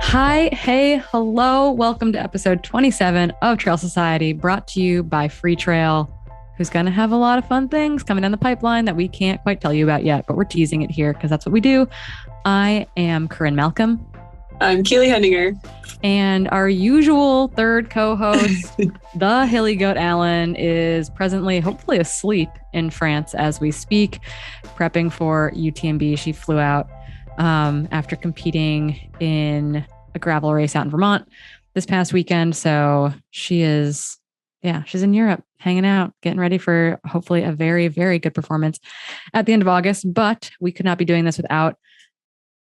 Hi, hey, hello. Welcome to episode 27 of Trail Society, brought to you by Free Trail, who's going to have a lot of fun things coming down the pipeline that we can't quite tell you about yet, but we're teasing it here because that's what we do. I am Corrine Malcolm. I'm Keely Hendinger. And our usual third co-host, the Hilly Goat Allen, is presently hopefully asleep in France as we speak, prepping for UTMB. She flew out after competing in a gravel race out in Vermont this past weekend. So she's in Europe, hanging out, getting ready for hopefully a very, very good performance at the end of August. But we could not be doing this without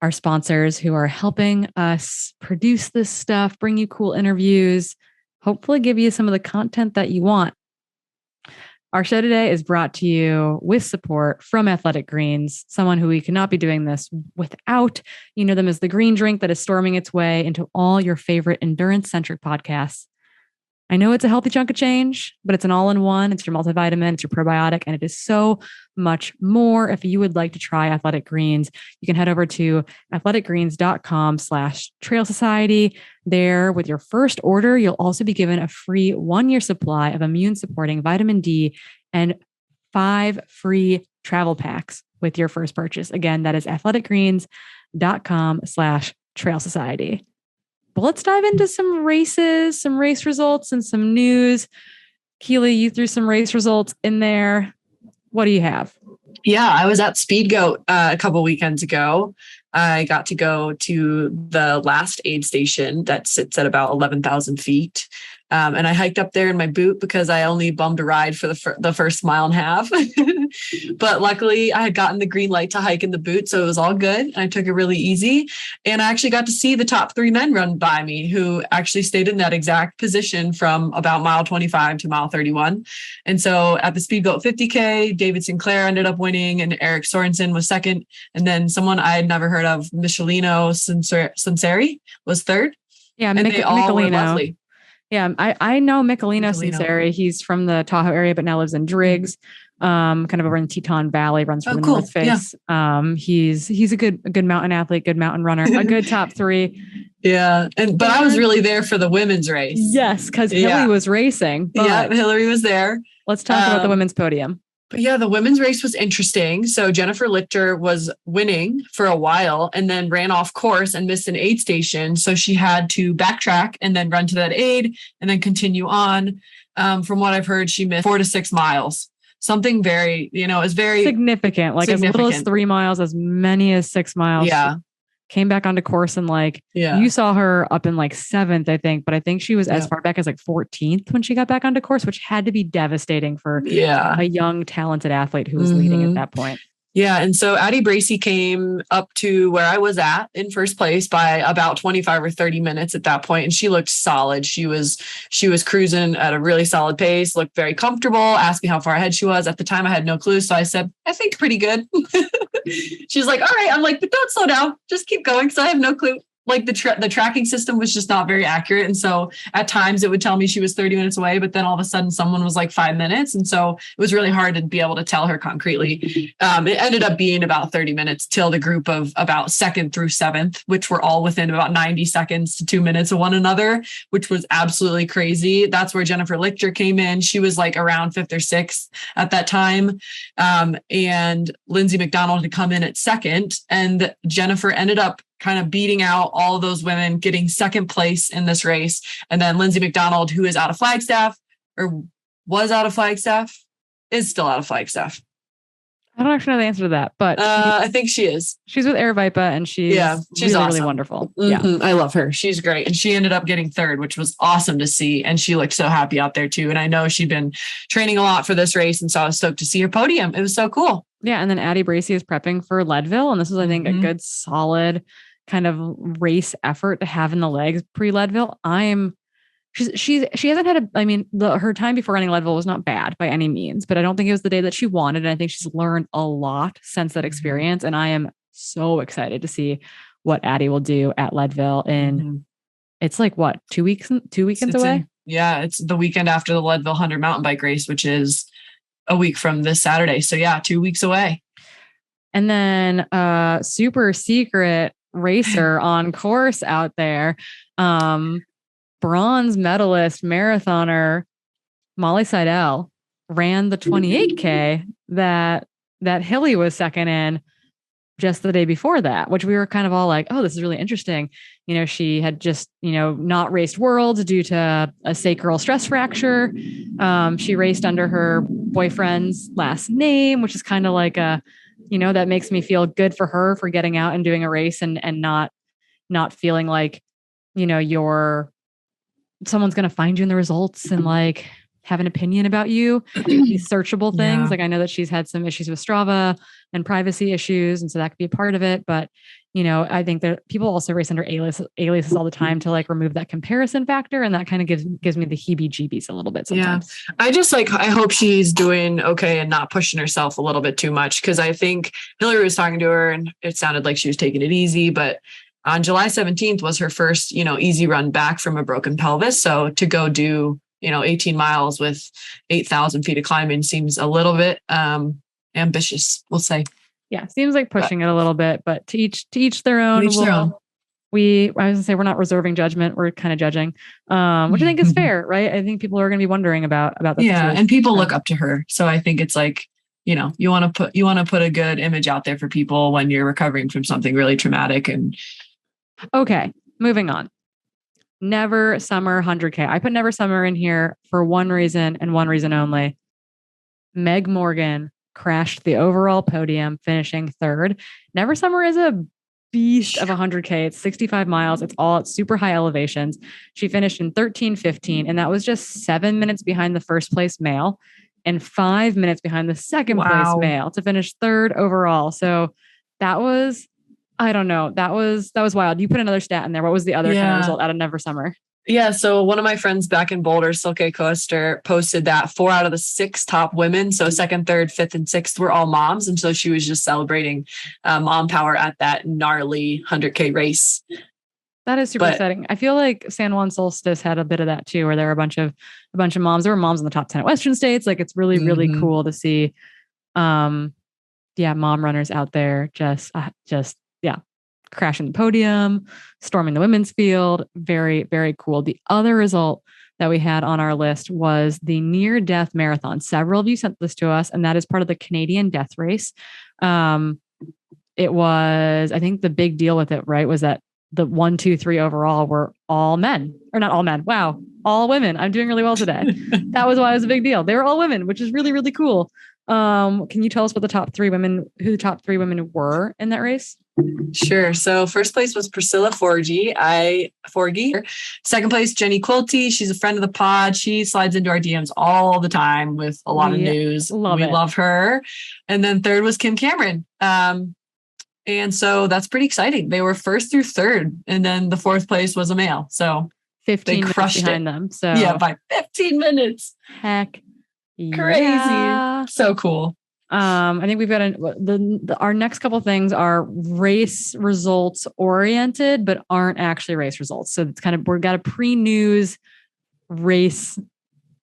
our sponsors who are helping us produce this stuff, bring you cool interviews, hopefully give you some of the content that you want. Our show today is brought to you with support from Athletic Greens, someone who we cannot be doing this without. You know them as the green drink that is storming its way into all your favorite endurance-centric podcasts. I know it's a healthy chunk of change, but it's an all-in-one. It's your multivitamin, it's your probiotic, and it is so much more. If you would like to try Athletic Greens, you can head over to athleticgreens.com/Trail Society. There, with your first order, you'll also be given a free 1-year supply of immune-supporting vitamin D and 5 free travel packs with your first purchase. Again, that is athleticgreens.com/Trail Society. But let's dive into some races, some race results, and some news. Keely, you threw some race results in there. What do you have? Yeah, I was at Speed Goat a couple weekends ago. I got to go to the last aid station that sits at about 11,000 feet. And I hiked up there in my boot because I only bummed a ride for the first mile and a half. But luckily I had gotten the green light to hike in the boot. So it was all good. And I took it really easy. And I actually got to see the top 3 men run by me who actually stayed in that exact position from about mile 25 to mile 31. And so at the Speed Goat 50K, David Sinclair ended up winning and Eric Sorensen was second. And then someone I had never heard of, Michelino Sinceri, was third. Yeah, and they all were Michelino. lovely. Yeah, I know Michelino Sinceri. He's from the Tahoe area, but now lives in Driggs, kind of over in the Teton Valley, runs for the North Face. Yeah. He's a good mountain athlete, good mountain runner, a good top 3. Yeah. But I was really there for the women's race. Yes, because Hilly was racing. Yeah, Hillary was there. Let's talk about the women's podium. But yeah, the women's race was interesting. So Jennifer Lichter was winning for a while and then ran off course and missed an aid station. So she had to backtrack and then run to that aid and then continue on. From what I've heard, she missed 4 to 6 miles. Something very, is very significant, like as little as 3 miles, as many as 6 miles. Yeah. Came back onto course and you saw her up in 7th, I think, but I think she was as far back as 14th when she got back onto course, which had to be devastating for a young, talented athlete who was leading at that point. Yeah. And so Addie Bracey came up to where I was at in first place by about 25 or 30 minutes at that point. And she looked solid. She was cruising at a really solid pace, looked very comfortable, asked me how far ahead she was. At the time, I had no clue. So I said, I think pretty good. She's like, all right. I'm like, but don't slow down. Just keep going. Because I have no clue. Like the tracking system was just not very accurate. And so at times it would tell me she was 30 minutes away, but then all of a sudden someone was 5 minutes. And so it was really hard to be able to tell her concretely. It ended up being about 30 minutes till the group of about 2nd through 7th, which were all within about 90 seconds to 2 minutes of one another, which was absolutely crazy. That's where Jennifer Lichter came in. She was around 5th or 6th at that time. And Lindsay McDonald had come in at 2nd, and Jennifer ended up kind of beating out all of those women, getting 2nd place in this race. And then Lindsay McDonald, who is out of Flagstaff or was out of Flagstaff, is still out of Flagstaff. I don't actually know the answer to that, but I think she is. She's with Air Vipa and she's really, awesome. Really wonderful. Mm-hmm. Yeah. I love her. She's great. And she ended up getting 3rd, which was awesome to see. And she looked so happy out there too. And I know she'd been training a lot for this race. And so I was stoked to see her podium. It was so cool. Yeah. And then Addie Bracey is prepping for Leadville. And this is, I think, a good, solid kind of race effort to have in the legs pre-Leadville. She hasn't had her time before running Leadville was not bad by any means, but I don't think it was the day that she wanted. And I think she's learned a lot since that experience. And I am so excited to see what Addie will do at Leadville in, it's 2 weekends away. It's the weekend after the Leadville 100 mountain bike race, which is a week from this Saturday. So 2 weeks away. And then super secret racer on course out there. Bronze medalist marathoner Molly Seidel ran the 28K that Hilly was second in just the day before that, which we were kind of all like, oh, this is really interesting. She had just, not raced worlds due to a sacral stress fracture. She raced under her boyfriend's last name, which is kind of like that makes me feel good for her for getting out and doing a race and not feeling like, someone's going to find you in the results and like have an opinion about you, these searchable things. Yeah. Like I know that she's had some issues with Strava and privacy issues. And so that could be a part of it. But, I think that people also race under aliases all the time to like remove that comparison factor. And that kind of gives me the heebie-jeebies a little bit sometimes. Yeah. I hope she's doing okay and not pushing herself a little bit too much. Cause I think Hillary was talking to her and it sounded like she was taking it easy, but on July 17th was her first, easy run back from a broken pelvis. So to go do, 18 miles with 8,000 feet of climbing seems a little bit ambitious, we'll say. Yeah, seems like pushing it a little bit, but to each their own. I was gonna say we're not reserving judgment; we're kind of judging, which I think is fair, right? I think people are going to be wondering about that. Yeah, and people look up to her, so I think it's like you want to put a good image out there for people when you're recovering from something really traumatic. And okay, moving on. Never Summer 100K. I put Never Summer in here for one reason and one reason only. Meg Morgan crashed the overall podium, finishing third. Never Summer is a beast of 100K. It's 65 miles. It's all at super high elevations. She finished in 13:15, and that was just 7 minutes behind the first place male and 5 minutes behind the second place male to finish third overall. So that was, I don't know. That was wild. You put another stat in there. What was the other kind of result out of Never Summer? Yeah. So one of my friends back in Boulder, Silke Koester, posted that 4 out of the 6 top women, so second, third, fifth, and sixth, were all moms. And so she was just celebrating mom power at that gnarly 100K race. That is super exciting. I feel like San Juan Solstice had a bit of that too, where there were a bunch of moms. There were moms in the top 10 at Western states. Like it's really, really cool to see, mom runners out there just crashing the podium, storming the women's field. Very, very cool. The other result that we had on our list was the near death marathon. Several of you sent this to us, and that is part of the Canadian death race. It was, I think the big deal with it, right, was that the 1, 2, 3 overall were all men, or not all men. Wow. All women. I'm doing really well today. That was why it was a big deal. They were all women, which is really, really cool. Can you tell us what who the top 3 women were in that race? Sure. So first place was Priscilla Forgy. Second place, Jenny Quilty. She's a friend of the pod. She slides into our DMs all the time with a lot of news. We love her. And then third was Kim Cameron. And so that's pretty exciting. They were first through third, and then the fourth place was a male. So 15 minutes behind them. So yeah, by 15 minutes. Heck, crazy. Yeah. So cool. I think we've got our next couple things are race results oriented, but aren't actually race results. So it's we've got a pre-news race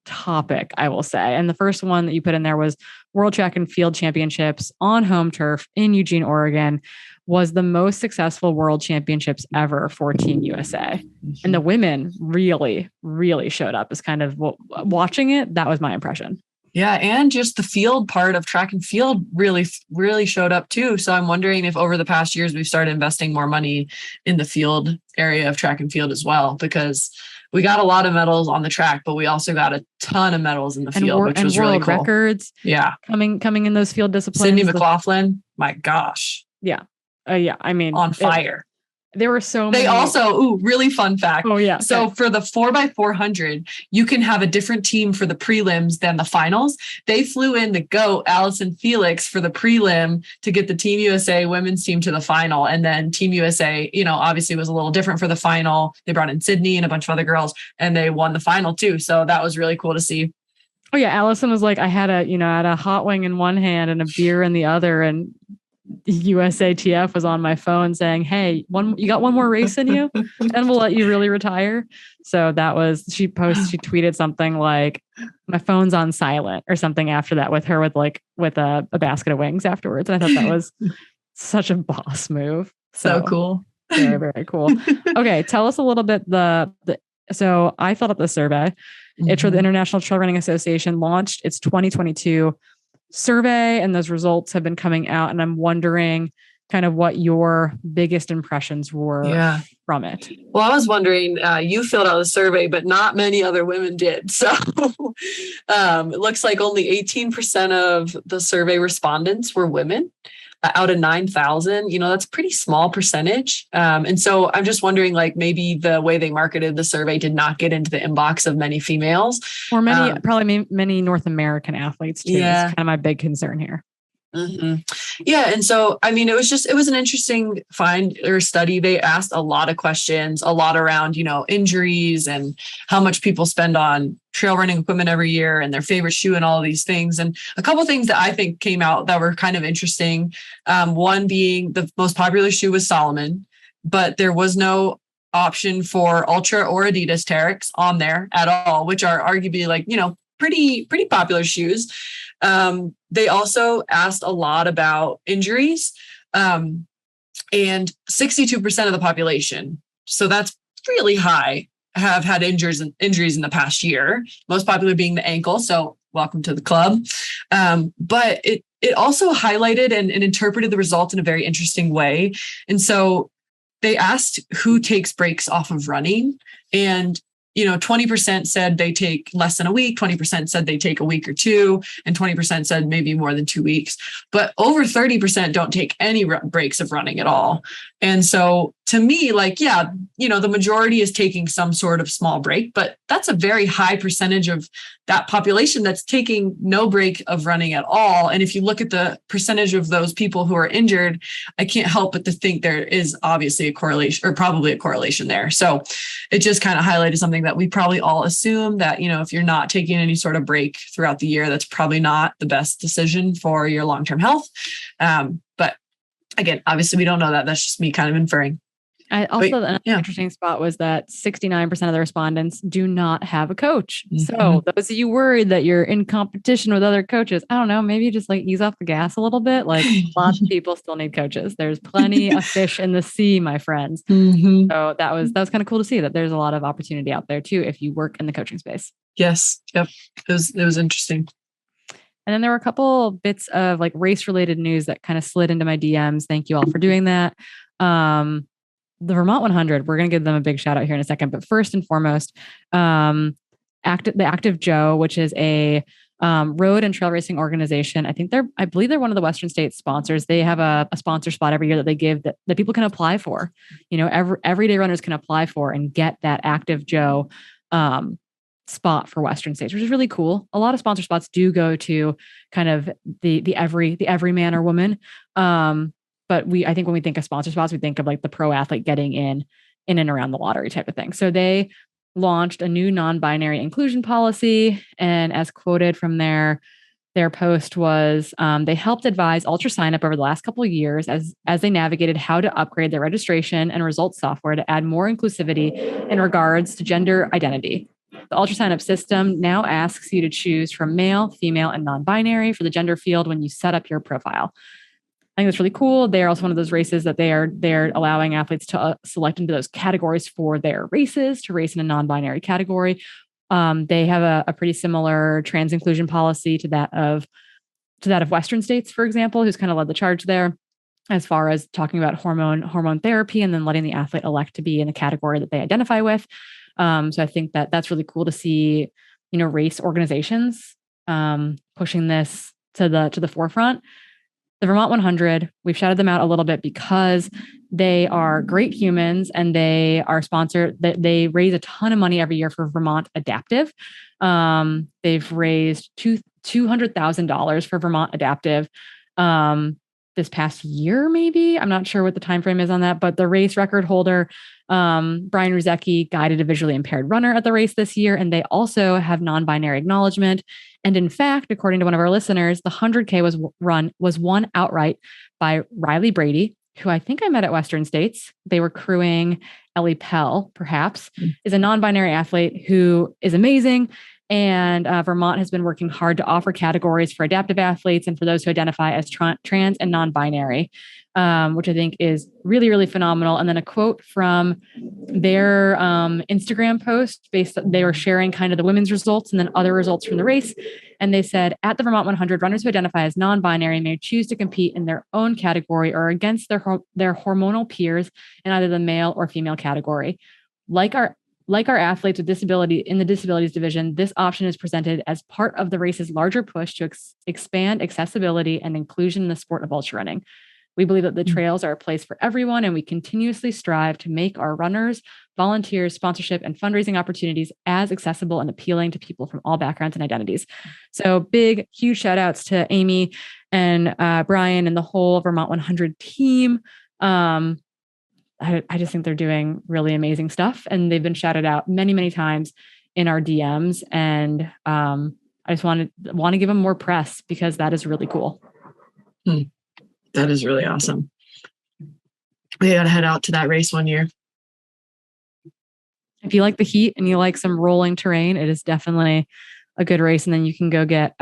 topic, I will say. And the first one that you put in there was World Track and Field Championships on home turf in Eugene, Oregon, was the most successful world championships ever for Team USA. And the women really, really showed up as kind of watching it. That was my impression. Yeah. And just the field part of track and field really, really showed up too. So I'm wondering if over the past years, we've started investing more money in the field area of track and field as well, because we got a lot of medals on the track, but we also got a ton of medals in the field, which was really cool. Records. Yeah. Coming in those field disciplines. Sydney McLaughlin. My gosh. Yeah. I mean, on fire. There were so many. They also, really fun fact. Oh yeah. So for the 4x400, you can have a different team for the prelims than the finals. They flew in the GOAT, Allison Felix, for the prelim to get the Team USA women's team to the final. And then Team USA, obviously was a little different for the final. They brought in Sydney and a bunch of other girls, and they won the final too. So that was really cool to see. Oh yeah. Allison was like, I had a hot wing in one hand and a beer in the other, and USATF was on my phone saying, hey, you got one more race in you and we'll let you really retire. So that was, she tweeted something like, my phone's on silent or something after that with her with a basket of wings afterwards. And I thought that was such a boss move. So cool. Very, very cool. Okay. Tell us a little bit so I filled out the survey. It's for the International Trail Running Association, launched its 2022 survey, and those results have been coming out. And I'm wondering kind of what your biggest impressions were from it. Well, I was wondering, you filled out a survey, but not many other women did. So it looks like only 18% of the survey respondents were women. Out of 9,000, that's a pretty small percentage. And so I'm just wondering, like, maybe the way they marketed the survey did not get into the inbox of many females. Or probably many North American athletes too. Yeah. That's kind of my big concern here. Yeah. And so, I mean, it was an interesting find or study. They asked a lot of questions, a lot around, injuries and how much people spend on trail running equipment every year and their favorite shoe and all of these things. And a couple of things that I think came out that were kind of interesting. One being the most popular shoe was Salomon, but there was no option for Ultra or Adidas Terex on there at all, which are arguably like, pretty popular shoes. They also asked a lot about injuries, and 62% of the population, so that's really high, have had injuries in the past year, most popular being the ankle. So welcome to the club. But it also highlighted and interpreted the results in a very interesting way. And so they asked who takes breaks off of running, and 20% said they take less than a week, 20% said they take a week or two, and 20% said maybe more than 2 weeks. But over 30% don't take any breaks of running at all. And so to me, like, the majority is taking some sort of small break, but that's a very high percentage of that population that's taking no break of running at all. And if you look at the percentage of those people who are injured, I can't help but to think there is obviously a correlation, or probably a correlation there. So it just kind of highlighted something that we probably all assume, that, if you're not taking any sort of break throughout the year, that's probably not the best decision for your long-term health. But again, obviously we don't know that. That's just me kind of inferring. An interesting spot was that 69% of the respondents do not have a coach. So those of you worried that you're in competition with other coaches, I don't know, maybe just like ease off the gas a little bit. Like, lots of people still need coaches. There's plenty of fish in the sea, my friends. So that was kind of cool to see that there's a lot of opportunity out there too, if you work in the coaching space. Yes. Yep. It was interesting. And then there were a couple bits of like race related news that kind of slid into my DMs. Thank you all for doing that. The Vermont 100, we're going to give them a big shout out here in a second. But first and foremost, the Active Joe, which is a road and trail racing organization. I believe they're one of the Western States sponsors. They have a sponsor spot every year that they give that people can apply for. Everyday runners can apply for and get that Active Joe spot for Western States, which is really cool. A lot of sponsor spots do go to kind of the every man or woman. But I think when we think of sponsor spots, we think of like the pro athlete getting in and around the lottery type of thing. So they launched a new non-binary inclusion policy. And as quoted from their post was, they helped advise Ultra Signup over the last couple of years as they navigated how to upgrade their registration and results software to add more inclusivity in regards to gender identity. The Ultra Signup system now asks you to choose from male, female, and non-binary for the gender field when you set up your profile. I think that's really cool. They're also one of those races that they're allowing athletes to select into those categories for their races, to race in a non-binary category. They have a pretty similar trans inclusion policy to that of Western States, for example, who's kind of led the charge there as far as talking about hormone therapy and then letting the athlete elect to be in the category that they identify with. So I think that's really cool to see, race organizations pushing this to the forefront. The Vermont 100, we've shouted them out a little bit because they are great humans and they are sponsored. They raise a ton of money every year for Vermont Adaptive. They've raised $200,000 for Vermont Adaptive this past year, maybe. I'm not sure what the time frame is on that, but the race record holder, Brian Ruzecki, guided a visually impaired runner at the race this year, and they also have non-binary acknowledgement. And in fact, according to one of our listeners, the 100K was won outright by Riley Brady, who I think I met at Western States. They were crewing Ellie Pell, perhaps, is a non-binary athlete who is amazing. And Vermont has been working hard to offer categories for adaptive athletes and for those who identify as trans and non-binary, which I think is really, really phenomenal. And then a quote from their Instagram post they were sharing kind of the women's results and then other results from the race. And they said, at the Vermont 100, runners who identify as non-binary may choose to compete in their own category or against their hormonal peers in either the male or female category. Like our athletes with disability in the disabilities division, this option is presented as part of the race's larger push to expand accessibility and inclusion in the sport of ultra running. We believe that the trails are a place for everyone, and we continuously strive to make our runners, volunteers, sponsorship, and fundraising opportunities as accessible and appealing to people from all backgrounds and identities. So big, huge shout outs to Amy and Brian and the whole Vermont 100 team. I just think they're doing really amazing stuff, and they've been shouted out many, many times in our DMs. And I just want to give them more press because that is really cool. That is really awesome. We got to head out to that race one year. If you like the heat and you like some rolling terrain, it is definitely a good race. And then you can go get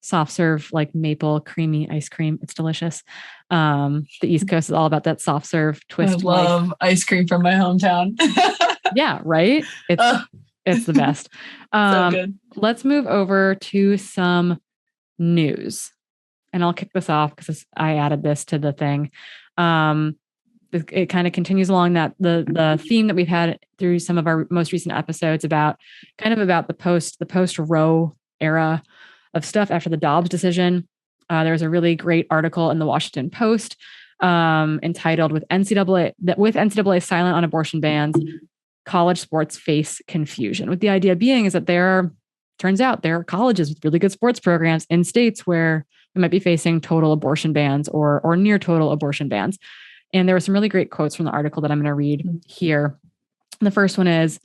soft serve, like maple creamy ice cream. It's delicious. The East Coast is all about that soft serve twist. I love ice cream from my hometown. Yeah, right. It's the best. So good. Let's move over to some news. And I'll kick this off because I added this to the thing. It kind of continues along that the theme that we've had through some of our most recent episodes about the post Roe era of stuff after the Dobbs decision. There was a really great article in the Washington Post entitled "With NCAA silent on abortion bans, college sports face confusion." With the idea being is that turns out there are colleges with really good sports programs in states where we might be facing total abortion bans or near total abortion bans. And there were some really great quotes from the article that I'm going to read here. The first one is,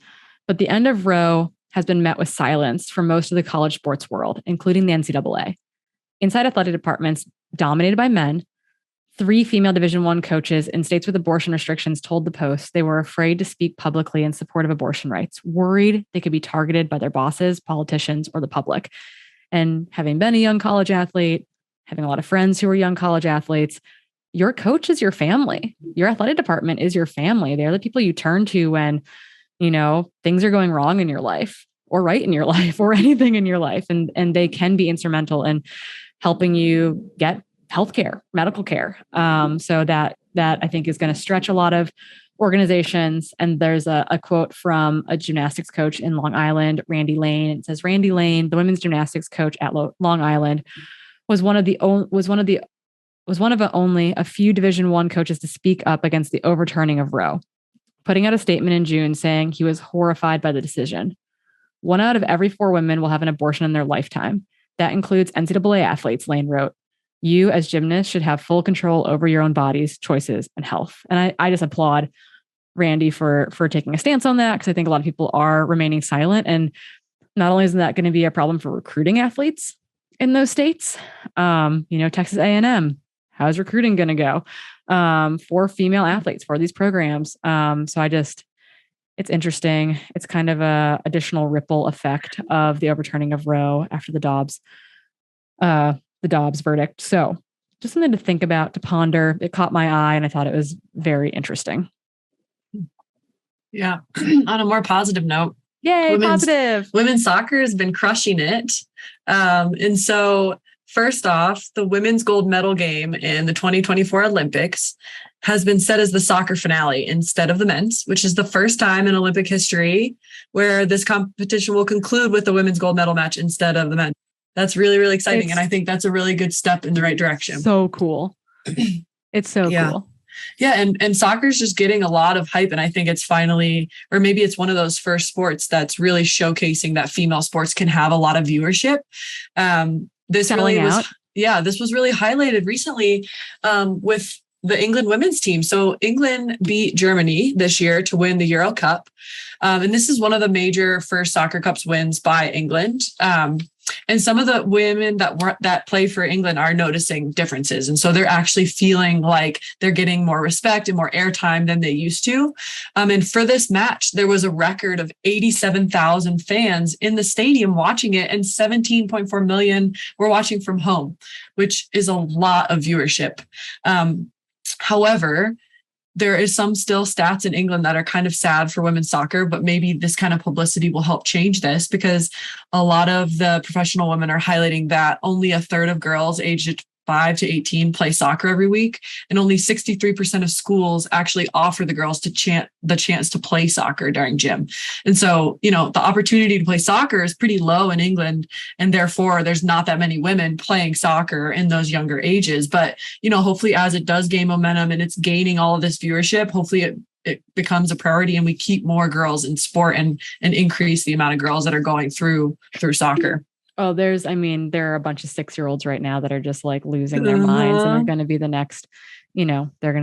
"But the end of Roe has been met with silence for most of the college sports world, including the NCAA. Inside athletic departments dominated by men, 3 female Division I coaches in states with abortion restrictions told the Post they were afraid to speak publicly in support of abortion rights, worried they could be targeted by their bosses, politicians, or the public. And having been a young college athlete, having a lot of friends who are young college athletes, your coach is your family. Your athletic department is your family. They're the people you turn to when, things are going wrong in your life or right in your life or anything in your life. And they can be instrumental in helping you get healthcare, medical care. So that I think is going to stretch a lot of organizations. And there's a quote from a gymnastics coach in Long Island, Randy Lane. It says, "Randy Lane, the women's gymnastics coach at Long Island, was one of only a few Division I coaches to speak up against the overturning of Roe, putting out a statement in June saying he was horrified by the decision. 1 out of every 4 women will have an abortion in their lifetime. That includes NCAA athletes," Lane wrote. "You as gymnasts should have full control over your own bodies, choices, and health." And I just applaud Randy for taking a stance on that, because I think a lot of people are remaining silent. And not only is that going to be a problem for recruiting athletes in those states, Texas A&M, how's recruiting going to go for female athletes for these programs? It's interesting. It's kind of a additional ripple effect of the overturning of Roe after the Dobbs verdict. So just something to think about, to ponder. It caught my eye and I thought it was very interesting. Yeah. On a more positive note. Yay, positive. Women's soccer has been crushing it. And so first off, the women's gold medal game in the 2024 Olympics has been set as the soccer finale instead of the men's, which is the first time in Olympic history where this competition will conclude with the women's gold medal match instead of the men. That's really, really exciting. And I think that's a really good step in the right direction. So cool. It's so cool. Yeah. And soccer is just getting a lot of hype. And I think it's finally, or maybe it's one of those first sports that's really showcasing that female sports can have a lot of viewership. This was really highlighted recently with the England women's team. So England beat Germany this year to win the Euro Cup. And this is one of the major first soccer cups wins by England. And some of the women that play for England are noticing differences. And so they're actually feeling like they're getting more respect and more airtime than they used to. And for this match, there was a record of 87,000 fans in the stadium watching it, and 17.4 million were watching from home, which is a lot of viewership. However, there is some still stats in England that are kind of sad for women's soccer, but maybe this kind of publicity will help change this, because a lot of the professional women are highlighting that only a third of girls aged 5 to 18 play soccer every week. And only 63% of schools actually offer the girls the chance to play soccer during gym. And so, the opportunity to play soccer is pretty low in England. And therefore there's not that many women playing soccer in those younger ages. But, hopefully as it does gain momentum and it's gaining all of this viewership, hopefully it becomes a priority and we keep more girls in sport and increase the amount of girls that are going through soccer. Oh, there are a bunch of 6-year-olds right now that are just like losing their minds and are going to be the next, they're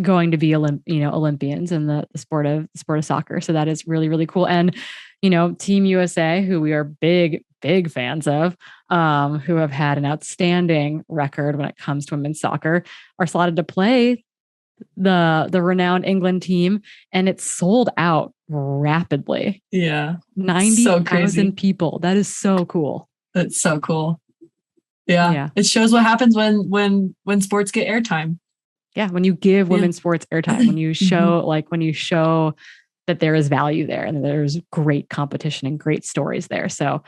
going to be Olympians in the sport of soccer. So that is really, really cool. And, Team USA, who we are big, big fans of, who have had an outstanding record when it comes to women's soccer, are slotted to play the renowned England team, and it's sold out rapidly. Yeah. 90,000 people. That is so cool. That's so cool. Yeah. It shows what happens when sports get airtime. Yeah. When you give women's sports airtime, when you show that there is value there and there's great competition and great stories there. So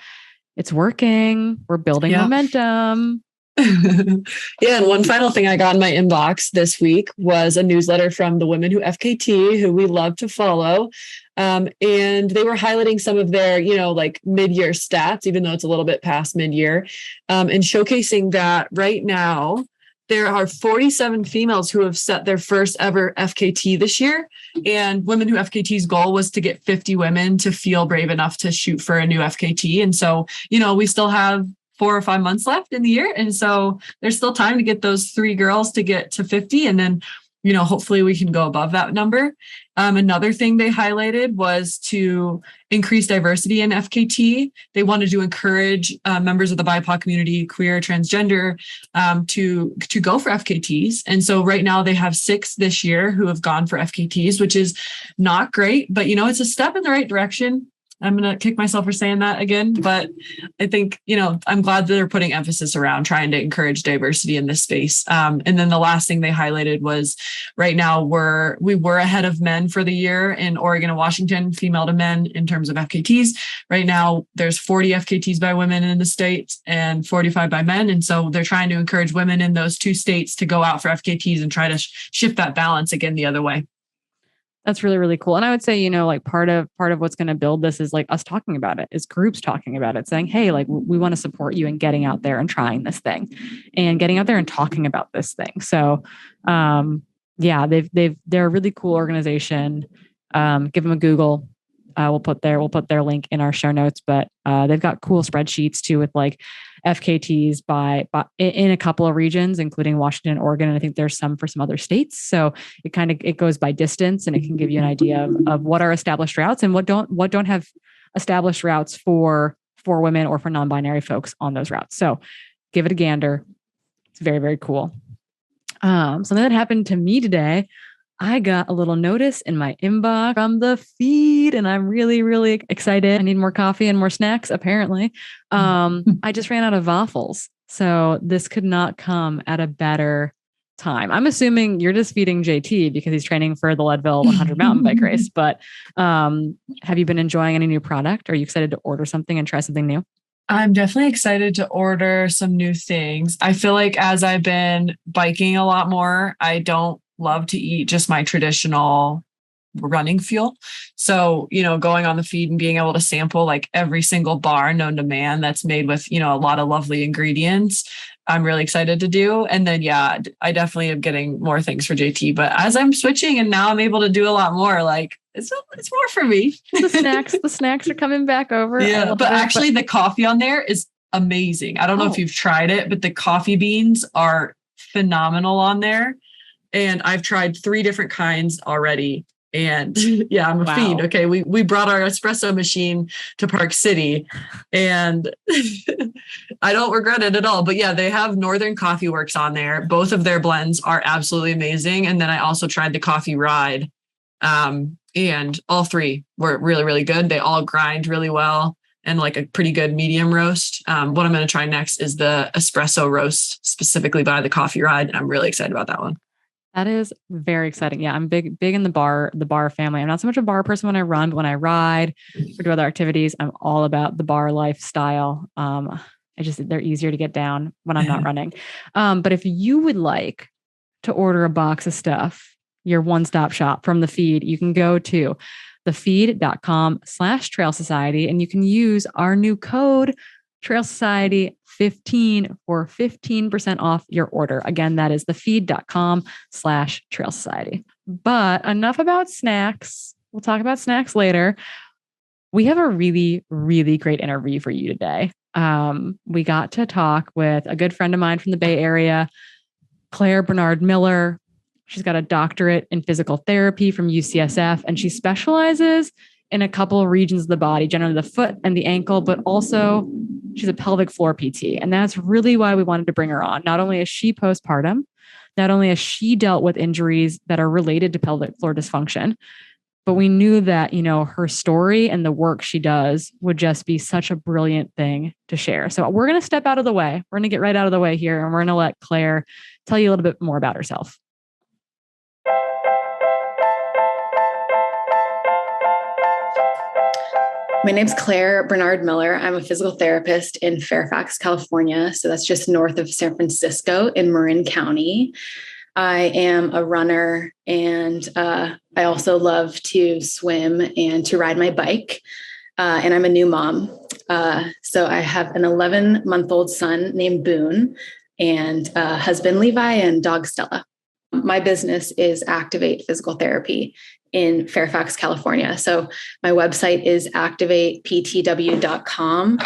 it's working. We're building momentum. And one final thing I got in my inbox this week was a newsletter from the Women Who FKT, who we love to follow. And they were highlighting some of their, mid-year stats, even though it's a little bit past mid-year, and showcasing that right now there are 47 females who have set their first ever FKT this year. And Women Who FKT's goal was to get 50 women to feel brave enough to shoot for a new FKT. And so, we still have 4 or 5 months left in the year. And so there's still time to get those 3 girls to get to 50. And then, hopefully we can go above that number. Another thing they highlighted was to increase diversity in FKT. They wanted to encourage members of the BIPOC community, queer, transgender, to go for FKTs. And so right now they have 6 this year who have gone for FKTs, which is not great, but it's a step in the right direction. I'm going to kick myself for saying that again, but I think, I'm glad that they're putting emphasis around trying to encourage diversity in this space. And then the last thing they highlighted was right now we were ahead of men for the year in Oregon and Washington, female to men in terms of FKTs. Right now there's 40 FKTs by women in the states and 45 by men. And so they're trying to encourage women in those 2 states to go out for FKTs and try to shift that balance again the other way. That's really, really cool. And I would say, part of what's going to build this is like us talking about it, is groups talking about it, saying, hey, like we want to support you in getting out there and trying this thing and getting out there and talking about this thing. So, they're a really cool organization. Give them a Google. We'll put their link in our show notes, but they've got cool spreadsheets too with like FKTs by in a couple of regions, including Washington and Oregon. And I think there's some for some other states. So it goes by distance, and it can give you an idea of what are established routes and what don't have established routes for women or for non-binary folks on those routes. So give it a gander. It's very, very cool. Something that happened to me today. I got a little notice in my inbox from the feed, and I'm really, really excited. I need more coffee and more snacks, apparently. I just ran out of waffles. So this could not come at a better time. I'm assuming you're just feeding JT because he's training for the Leadville 100 mountain bike race. But have you been enjoying any new product? Are you excited to order something and try something new? I'm definitely excited to order some new things. I feel like as I've been biking a lot more, I don't love to eat just my traditional running fuel. So, going on the feed and being able to sample like every single bar known to man that's made with, a lot of lovely ingredients, I'm really excited to do. And then, I definitely am getting more things for JT, but as I'm switching and now I'm able to do a lot more, like it's more for me. The snacks are coming back over. Yeah. But actually the coffee on there is amazing. I don't know if you've tried it, but the coffee beans are phenomenal on there. And I've tried 3 different kinds already. And yeah, I'm a fiend. Okay. We brought our espresso machine to Park City and I don't regret it at all. But yeah, they have Northern Coffee Works on there. Both of their blends are absolutely amazing. And then I also tried the Coffee Ride. And all three were really, really good. They all grind really well and like a pretty good medium roast. What I'm going to try next is the espresso roast specifically by the Coffee Ride. And I'm really excited about that one. That is very exciting. Yeah, I'm big in the bar family. I'm not so much a bar person when I run, but when I ride or do other activities, I'm all about the bar lifestyle. They're easier to get down when I'm not running. But if you would like to order a box of stuff, your one-stop shop from the feed, you can go to thefeed.com/Trail Society and you can use our new code Trail Society 15 for 15% off your order. Again, that is thefeed.com/Trail Society. But enough about snacks. We'll talk about snacks later. We have a really, really great interview for you today. We got to talk with a good friend of mine from the Bay Area, Claire Bernard Miller. She's got a doctorate in physical therapy from UCSF, and she specializes in a couple of regions of the body, generally the foot and the ankle, but also she's a pelvic floor PT. And that's really why we wanted to bring her on. Not only is she postpartum, not only has she dealt with injuries that are related to pelvic floor dysfunction, but we knew that, her story and the work she does would just be such a brilliant thing to share. So we're going to step out of the way. We're going to get right out of the way here, and we're going to let Claire tell you a little bit more about herself. My name's Claire Bernard Miller. I'm a physical therapist in Fairfax, California. So that's just north of San Francisco in Marin County. I am a runner and I also love to swim and to ride my bike. And I'm a new mom. So I have an 11-month-old son named Boone and husband Levi and dog Stella. My business is Activate Physical Therapy in Fairfax, California. So my website is activateptw.com.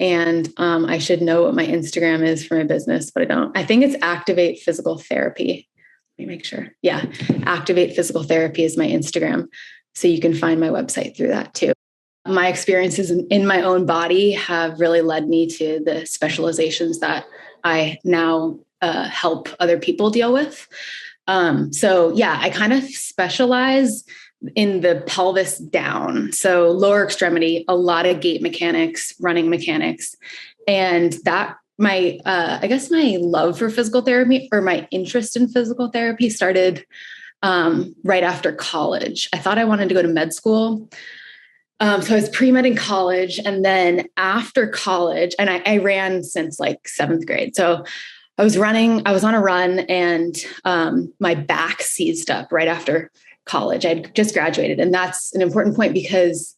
And I should know what my Instagram is for my business, but I don't. I think it's Activate Physical Therapy. Let me make sure. Yeah. Activate Physical Therapy is my Instagram. So you can find my website through that too. My experiences in my own body have really led me to the specializations that I now help other people deal with. So yeah, I kind of specialize in the pelvis down. So lower extremity, a lot of gait mechanics, running mechanics. And that I guess my love for physical therapy or my interest in physical therapy started right after college. I thought I wanted to go to med school. So I was pre-med in college, and then after college, and I ran since like 7th grade. So I was on a run, and my back seized up right after college. I'd just graduated. And that's an important point because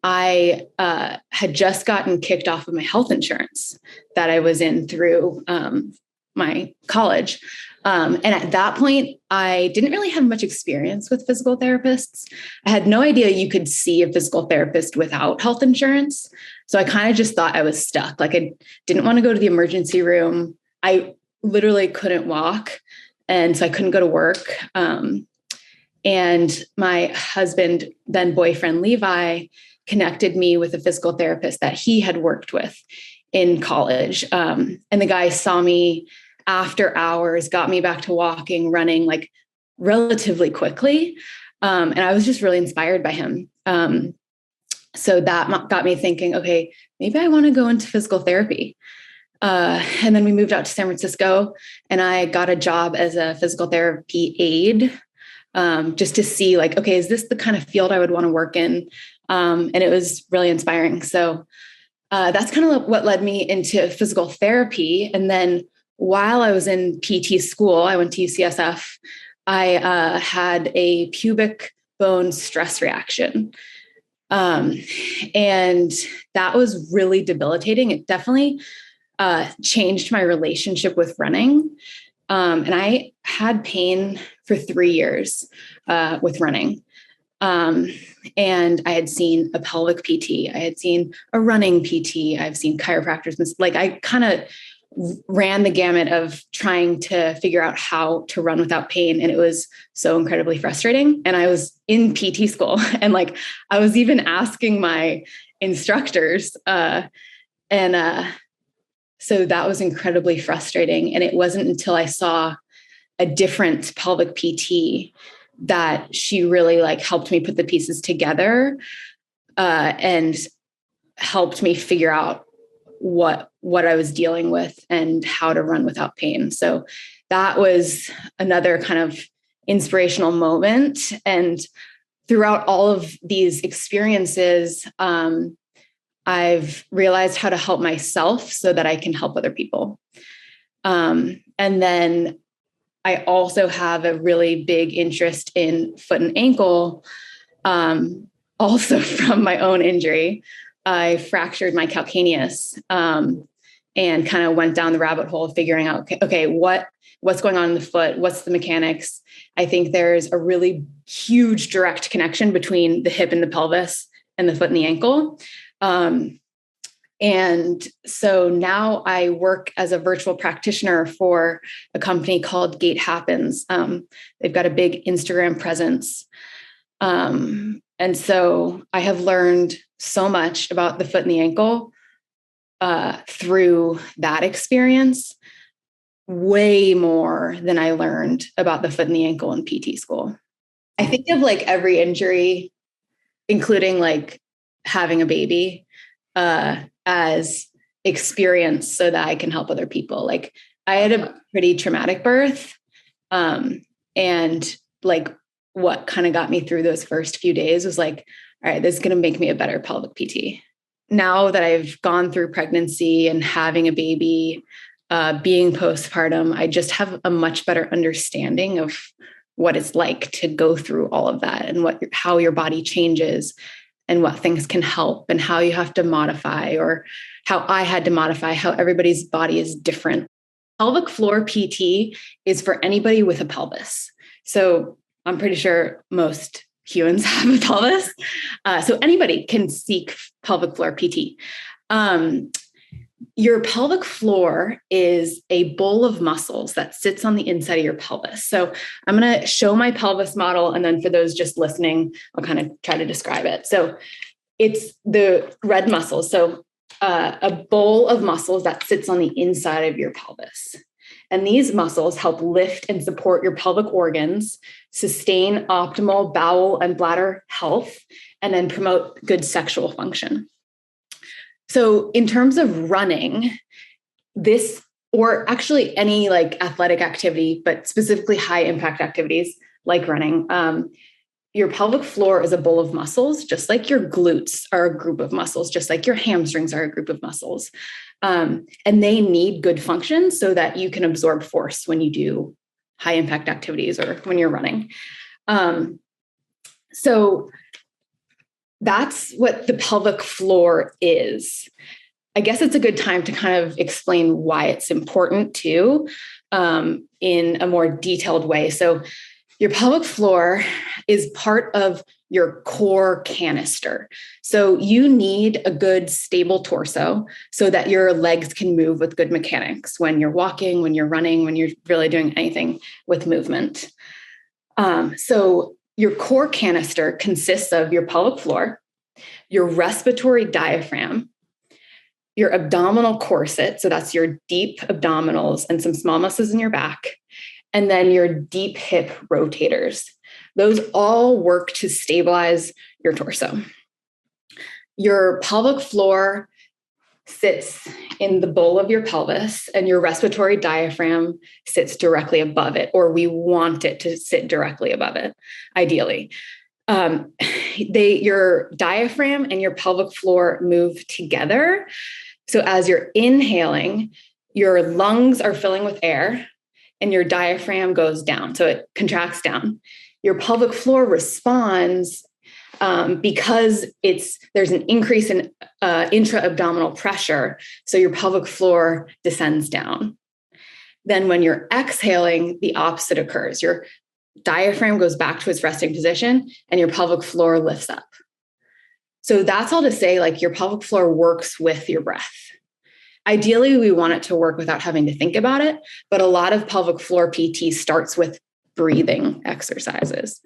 I had just gotten kicked off of my health insurance that I was in through my college. And at that point, I didn't really have much experience with physical therapists. I had no idea you could see a physical therapist without health insurance. So I kind of just thought I was stuck. Like I didn't want to go to the emergency room. I literally couldn't walk. And so I couldn't go to work. And my husband, then boyfriend, Levi, connected me with a physical therapist that he had worked with in college. And the guy saw me after hours, got me back to walking, running like relatively quickly. And I was just really inspired by him. So that got me thinking, okay, maybe I want to go into physical therapy. And then we moved out to San Francisco and I got a job as a physical therapy aide, just to see like, okay, is this the kind of field I would want to work in? And it was really inspiring. So that's kind of what led me into physical therapy. And then while I was in PT school, I went to UCSF, I had a pubic bone stress reaction. And that was really debilitating. It definitely changed my relationship with running. And I had pain for 3 years with running. And I had seen a pelvic PT. I had seen a running PT. I've seen chiropractors. Like I kind of ran the gamut of trying to figure out how to run without pain. And it was so incredibly frustrating. And I was in PT school and like, I was even asking my instructors, so that was incredibly frustrating. And it wasn't until I saw a different pelvic PT that she really like helped me put the pieces together, and helped me figure out what I was dealing with and how to run without pain. So that was another kind of inspirational moment. And throughout all of these experiences, I've realized how to help myself so that I can help other people. And then I also have a really big interest in foot and ankle, also from my own injury. I fractured my calcaneus, and kind of went down the rabbit hole of figuring out, okay, what's going on in the foot? What's the mechanics? I think there's a really huge direct connection between the hip and the pelvis and the foot and the ankle. And so now I work as a virtual practitioner for a company called Gait Happens. They've got a big Instagram presence. And so I have learned so much about the foot and the ankle through that experience, way more than I learned about the foot and the ankle in PT school. I think of like every injury, including like having a baby, as experience so that I can help other people. Like I had a pretty traumatic birth. And like what kind of got me through those first few days was like, all right, this is going to make me a better pelvic PT. Now that I've gone through pregnancy and having a baby, being postpartum, I just have a much better understanding of what it's like to go through all of that and how your body changes and what things can help and how you have to modify, or how I had to modify, how everybody's body is different. Pelvic floor PT is for anybody with a pelvis. So I'm pretty sure most humans have a pelvis. So anybody can seek pelvic floor PT. Your pelvic floor is a bowl of muscles that sits on the inside of your pelvis. So I'm going to show my pelvis model. And then for those just listening, I'll kind of try to describe it. So it's the red muscles. So a bowl of muscles that sits on the inside of your pelvis. And these muscles help lift and support your pelvic organs, sustain optimal bowel and bladder health, and then promote good sexual function. So in terms of running, this, or actually any like athletic activity, but specifically high impact activities like running, your pelvic floor is a bowl of muscles, just like your glutes are a group of muscles, just like your hamstrings are a group of muscles. And they need good function so that you can absorb force when you do high impact activities or when you're running. So that's what the pelvic floor is. I guess it's a good time to kind of explain why it's important too, in a more detailed way. So your pelvic floor is part of your core canister. So you need a good stable torso so that your legs can move with good mechanics when you're walking, when you're running, when you're really doing anything with movement. So your core canister consists of your pelvic floor, your respiratory diaphragm, your abdominal corset. So that's your deep abdominals and some small muscles in your back. And then your deep hip rotators. Those all work to stabilize your torso. Your pelvic floor sits in the bowl of your pelvis, and your respiratory diaphragm sits directly above it, or we want it to sit directly above it, ideally. Your diaphragm and your pelvic floor move together. So as you're inhaling, your lungs are filling with air, and your diaphragm goes down. So it contracts down. Your pelvic floor responds because there's an increase in intra-abdominal pressure. So your pelvic floor descends down. Then when you're exhaling, the opposite occurs. Your diaphragm goes back to its resting position and your pelvic floor lifts up. So that's all to say, like, your pelvic floor works with your breath. ideally we want it to work without having to think about it. But a lot of pelvic floor PT starts with breathing exercises.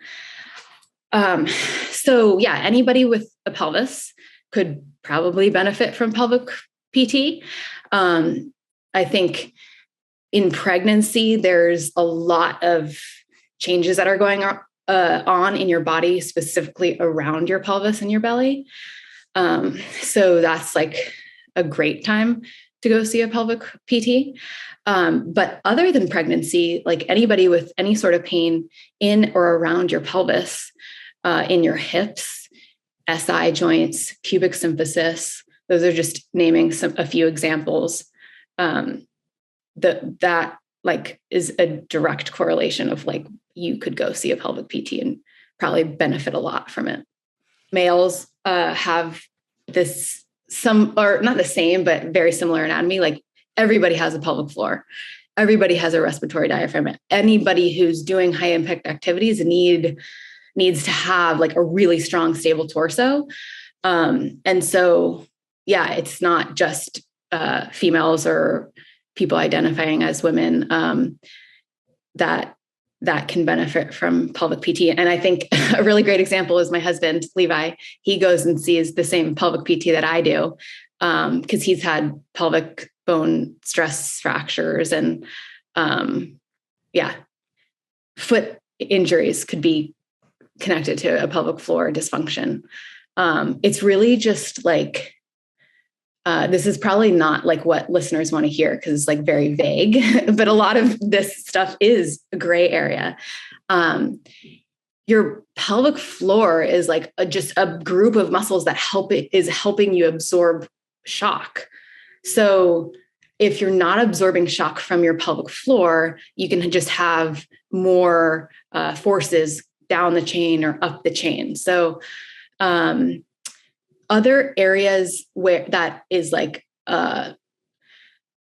So yeah, anybody with a pelvis could probably benefit from pelvic PT. I think in pregnancy, there's a lot of changes that are going on in your body, specifically around your pelvis and your belly. So that's like a great time to go see a pelvic PT. But other than pregnancy, like anybody with any sort of pain in or around your pelvis, in your hips, SI joints, pubic symphysis, those are just naming a few examples. That like is a direct correlation of like, you could go see a pelvic PT and probably benefit a lot from it. Males have this or not the same, but very similar anatomy. Like everybody has a pelvic floor. Everybody has a respiratory diaphragm. Anybody who's doing high impact activities needs to have like a really strong, stable torso. And so, yeah, it's not just females or people identifying as women that can benefit from pelvic PT. And I think a really great example is my husband, Levi. He goes and sees the same pelvic PT that I do because he's had pelvic bone stress fractures and foot injuries could be connected to a pelvic floor dysfunction. It's really just like, this is probably not like what listeners want to hear because it's like very vague, but a lot of this stuff is a gray area. Your pelvic floor is like just a group of muscles that is helping you absorb shock. So if you're not absorbing shock from your pelvic floor, you can just have more forces down the chain or up the chain. So, other areas where that is like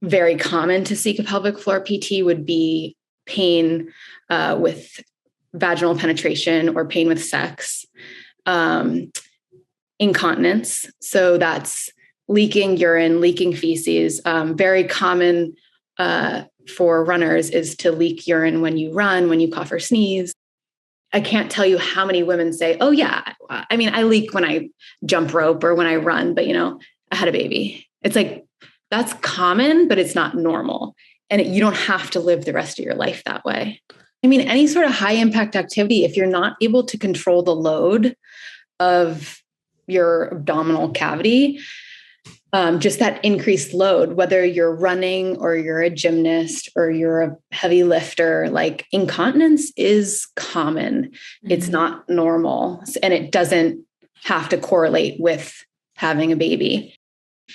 very common to seek a pelvic floor PT would be pain with vaginal penetration or pain with sex, incontinence. So that's leaking urine, leaking feces. Very common for runners is to leak urine when you run, when you cough or sneeze. I can't tell you how many women say, oh yeah, I mean, I leak when I jump rope or when I run, but I had a baby. It's like, that's common, but it's not normal. And you don't have to live the rest of your life that way. I mean, any sort of high impact activity, if you're not able to control the load of your abdominal cavity, just that increased load, whether you're running or you're a gymnast or you're a heavy lifter, like incontinence is common. Mm-hmm. It's not normal. And it doesn't have to correlate with having a baby.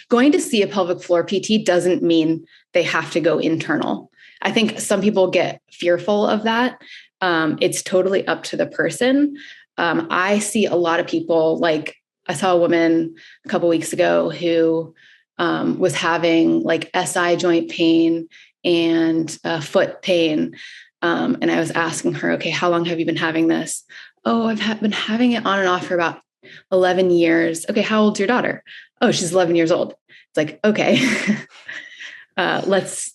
Going to see a pelvic floor PT doesn't mean they have to go internal. I think some people get fearful of that. It's totally up to the person. I see a lot of people, like I saw a woman a couple of weeks ago who was having like SI joint pain and foot pain. And I was asking her, okay, how long have you been having this? Oh, I've been having it on and off for about 11 years. Okay, how old's your daughter? Oh, she's 11 years old. It's like, okay, let's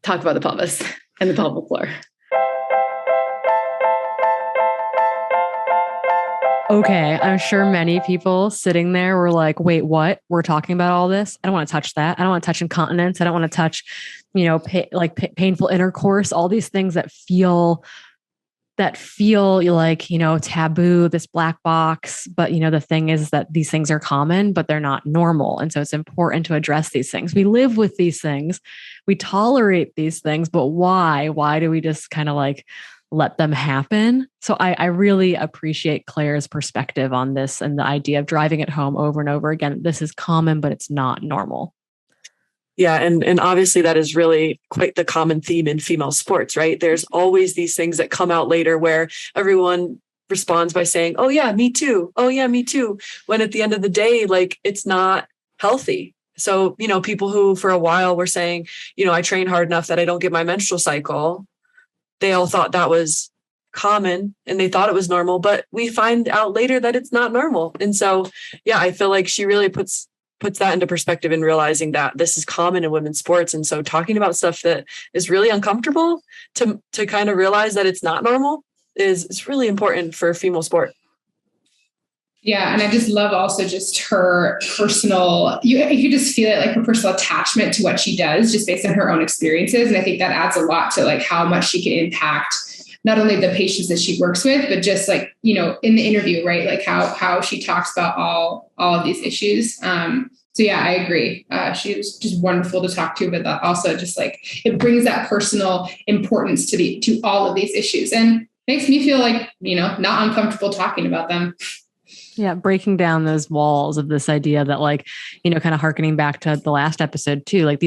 talk about the pelvis and the pelvic floor. Okay, I'm sure many people sitting there were like, wait, what? We're talking about all this? I don't want to touch that. I don't want to touch incontinence. I don't want to touch, painful intercourse, all these things that feel like, taboo, this black box. But, the thing is that these things are common, but they're not normal. And so it's important to address these things. We live with these things. We tolerate these things, but why? Why do we just kind of like let them happen? So I really appreciate Claire's perspective on this and the idea of driving it home over and over again. This is common, but it's not normal. Yeah. And obviously that is really quite the common theme in female sports, right? There's always these things that come out later where everyone responds by saying, oh yeah, me too. Oh yeah, me too. When at the end of the day, like it's not healthy. So, people who for a while were saying, I train hard enough that I don't get my menstrual cycle. They all thought that was common and they thought it was normal, but we find out later that it's not normal. And so, yeah, I feel like she really puts puts that into perspective and realizing that this is common in women's sports. And so talking about stuff that is really uncomfortable to kind of realize that it's not normal is really important for female sport. Yeah. And I just love also just her personal, you just feel it, like her personal attachment to what she does just based on her own experiences. And I think that adds a lot to like how much she can impact not only the patients that she works with, but just like, in the interview, right? Like how she talks about all of these issues. So yeah, I agree. She was just wonderful to talk to, but that also just like, it brings that personal importance to all of these issues and makes me feel like, not uncomfortable talking about them. Yeah, breaking down those walls of this idea that like, kind of harkening back to the last episode too, like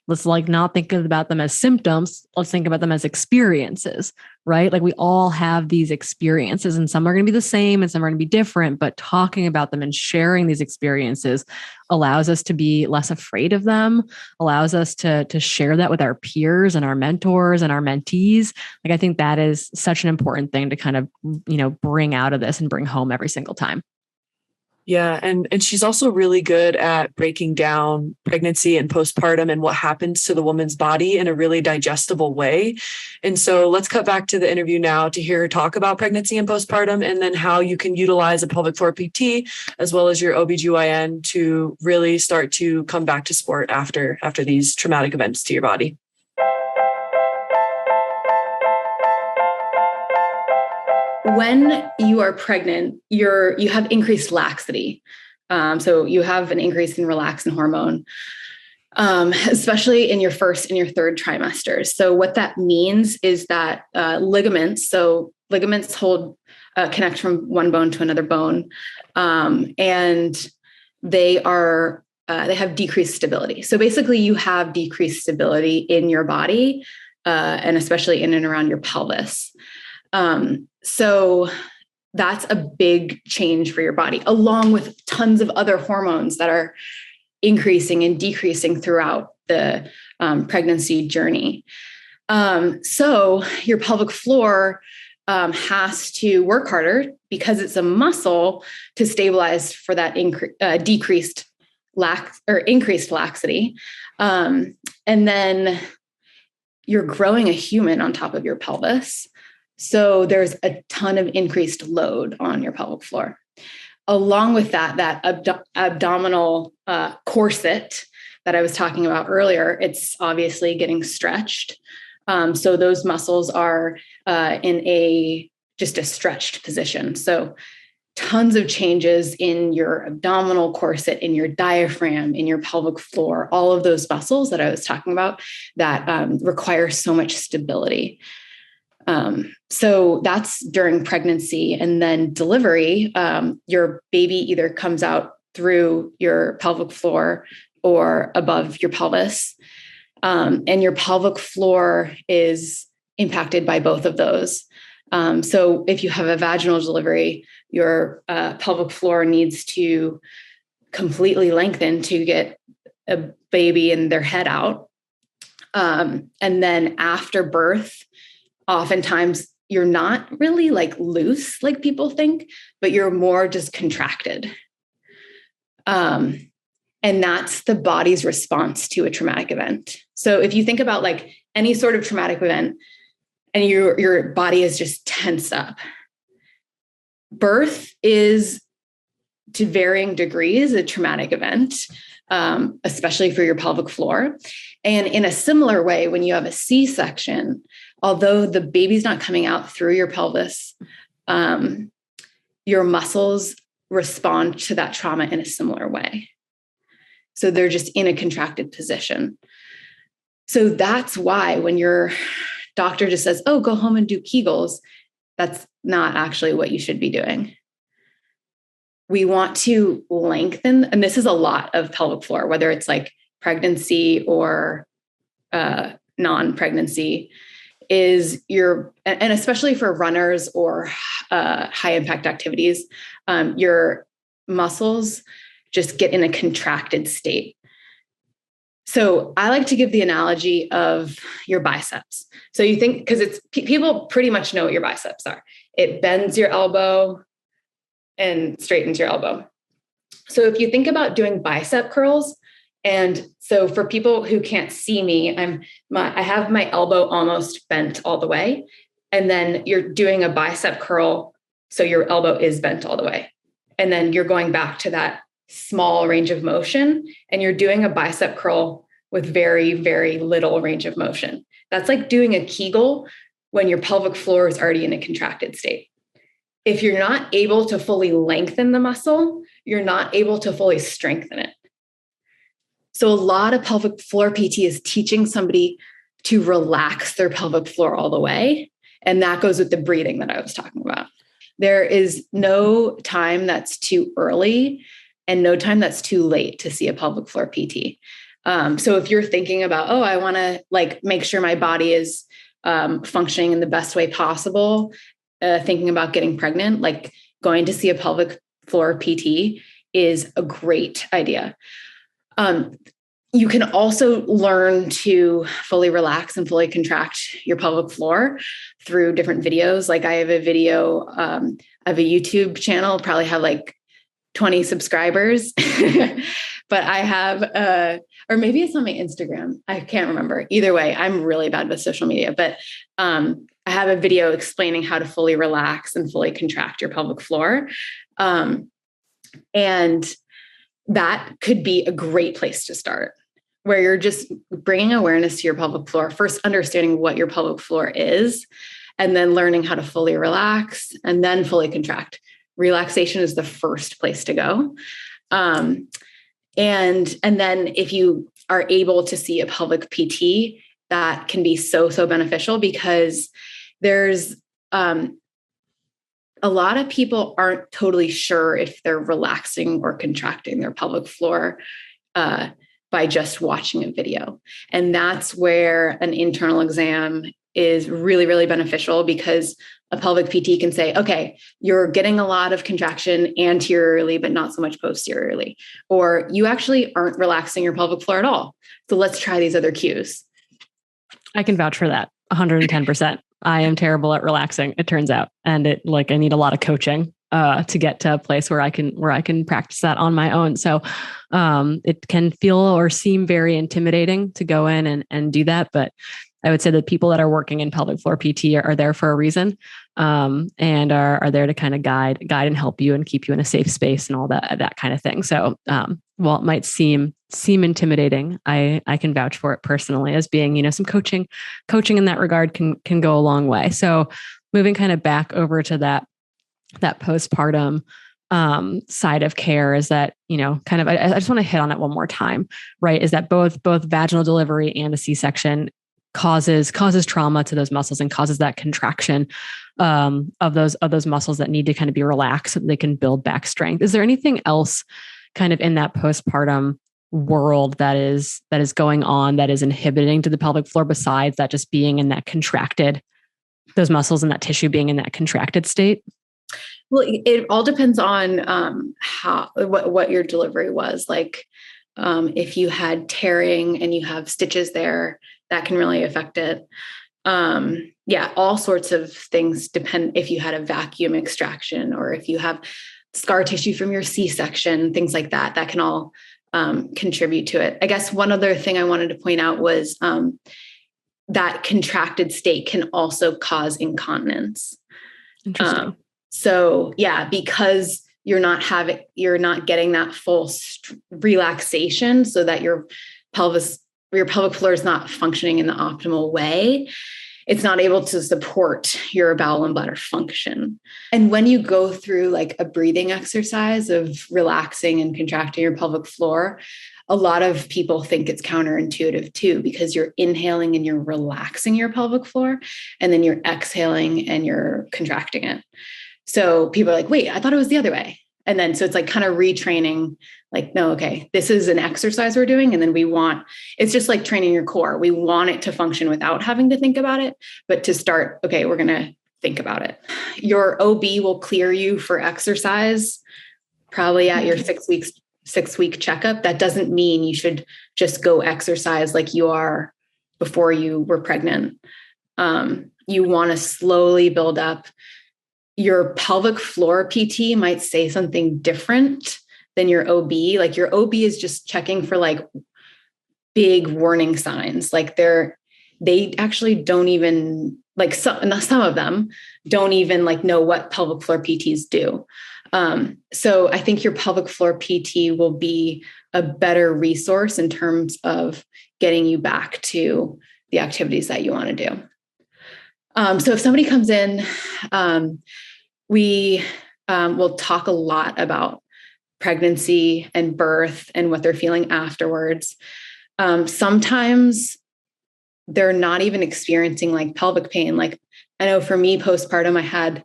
let's like not think about them as symptoms. Let's think about them as experiences, right? Like we all have these experiences and some are going to be the same and some are going to be different, but talking about them and sharing these experiences allows us to be less afraid of them, allows us to share that with our peers and our mentors and our mentees. Like, I think that is such an important thing to kind of, bring out of this and bring home every single time. Yeah. And she's also really good at breaking down pregnancy and postpartum and what happens to the woman's body in a really digestible way. And so let's cut back to the interview now to hear her talk about pregnancy and postpartum, and then how you can utilize a pelvic floor PT as well as your OBGYN to really start to come back to sport after these traumatic events to your body. When you are pregnant, you have increased laxity. So you have an increase in relaxin hormone, especially in your first and your third trimesters. So what that means is that ligaments connect from one bone to another bone, and they have decreased stability. So basically, you have decreased stability in your body, and especially in and around your pelvis. So that's a big change for your body, along with tons of other hormones that are increasing and decreasing throughout the pregnancy journey. So your pelvic floor has to work harder because it's a muscle to stabilize for that increased laxity. And then you're growing a human on top of your pelvis. So there's a ton of increased load on your pelvic floor. Along with that abdominal corset that I was talking about earlier, it's obviously getting stretched. So those muscles are in just a stretched position. So tons of changes in your abdominal corset, in your diaphragm, in your pelvic floor, all of those muscles that I was talking about that require so much stability. So that's during pregnancy, and then delivery. Your baby either comes out through your pelvic floor or above your pelvis. And your pelvic floor is impacted by both of those. So if you have a vaginal delivery, your pelvic floor needs to completely lengthen to get a baby and their head out. And then after birth, oftentimes you're not really like loose like people think, but you're more just contracted. And that's the body's response to a traumatic event. So if you think about like any sort of traumatic event and your body is just tensed up, birth is to varying degrees a traumatic event, especially for your pelvic floor. And in a similar way, when you have a C-section, although the baby's not coming out through your pelvis, your muscles respond to that trauma in a similar way. So they're just in a contracted position. So that's why when your doctor just says, oh, go home and do Kegels, that's not actually what you should be doing. We want to lengthen, and this is a lot of pelvic floor, whether it's like pregnancy or non-pregnancy, is and especially for runners or high impact activities, your muscles just get in a contracted state. So I like to give the analogy of your biceps. So you think, because people pretty much know what your biceps are. It bends your elbow and straightens your elbow. So if you think about doing bicep curls, and so for people who can't see me, I have my elbow almost bent all the way. And then you're doing a bicep curl. So your elbow is bent all the way. And then you're going back to that small range of motion, and you're doing a bicep curl with very, very little range of motion. That's like doing a Kegel when your pelvic floor is already in a contracted state. If you're not able to fully lengthen the muscle, you're not able to fully strengthen it. So a lot of pelvic floor PT is teaching somebody to relax their pelvic floor all the way. And that goes with the breathing that I was talking about. There is no time that's too early and no time that's too late to see a pelvic floor PT. So if you're thinking about, oh, I want to like make sure my body is functioning in the best way possible, thinking about getting pregnant, like going to see a pelvic floor PT is a great idea. You can also learn to fully relax and fully contract your pelvic floor through different videos. Like I have a video of a YouTube channel, probably have like 20 subscribers, but I have, or maybe it's on my Instagram. I can't remember. Either way, I'm really bad with social media, but I have a video explaining how to fully relax and fully contract your pelvic floor. And that could be a great place to start, where you're just bringing awareness to your pelvic floor, first understanding what your pelvic floor is, and then learning how to fully relax and then fully contract. Relaxation is the first place to go. And then if you are able to see a pelvic PT, that can be so, so beneficial, because there's a lot of people aren't totally sure if they're relaxing or contracting their pelvic floor by just watching a video. And that's where an internal exam is really, really beneficial, because a pelvic PT can say, okay, you're getting a lot of contraction anteriorly, but not so much posteriorly, or you actually aren't relaxing your pelvic floor at all. So let's try these other cues. I can vouch for that 110%. I am terrible at relaxing, it turns out. And I need a lot of coaching to get to a place where I can practice that on my own. So it can feel or seem very intimidating to go in and do that. But I would say that people that are working in pelvic floor PT are there for a reason, and are there to kind of guide and help you and keep you in a safe space and all that kind of thing. So while it might seem intimidating, I can vouch for it personally as being, some coaching in that regard can go a long way. So moving kind of back over to that postpartum side of care is that, kind of, I just want to hit on it one more time, right? Is that both vaginal delivery and a C-section causes trauma to those muscles and causes that contraction of those muscles that need to kind of be relaxed so that they can build back strength. Is there anything else kind of in that postpartum world that is going on that is inhibiting to the pelvic floor besides that just being in that contracted, those muscles and that tissue being in that contracted state? Well, it all depends on what your delivery was. Like if you had tearing and you have stitches there, that can really affect it. All sorts of things depend. If you had a vacuum extraction or if you have scar tissue from your C-section, things like that can all contribute to it. I guess one other thing I wanted to point out was that contracted state can also cause incontinence. Interesting. Because you're not getting that full relaxation, so that your pelvic floor is not functioning in the optimal way. It's not able to support your bowel and bladder function. And when you go through like a breathing exercise of relaxing and contracting your pelvic floor, a lot of people think it's counterintuitive too, because you're inhaling and you're relaxing your pelvic floor, and then you're exhaling and you're contracting it. So people are like, wait, I thought it was the other way. And then, so it's like kind of retraining, like, no, okay, this is an exercise we're doing. And then it's just like training your core. We want it to function without having to think about it, but to start, okay, we're going to think about it. Your OB will clear you for exercise probably at your 6-week checkup. That doesn't mean you should just go exercise like you are before you were pregnant. You want to slowly build up. Your pelvic floor PT might say something different than your OB. Like your OB is just checking for like big warning signs. Like they actually don't even like some of them don't even like know what pelvic floor PTs do. So I think your pelvic floor PT will be a better resource in terms of getting you back to the activities that you want to do. So if somebody comes in, we will talk a lot about pregnancy and birth and what they're feeling afterwards. Sometimes they're not even experiencing like pelvic pain. Like I know for me, postpartum, I had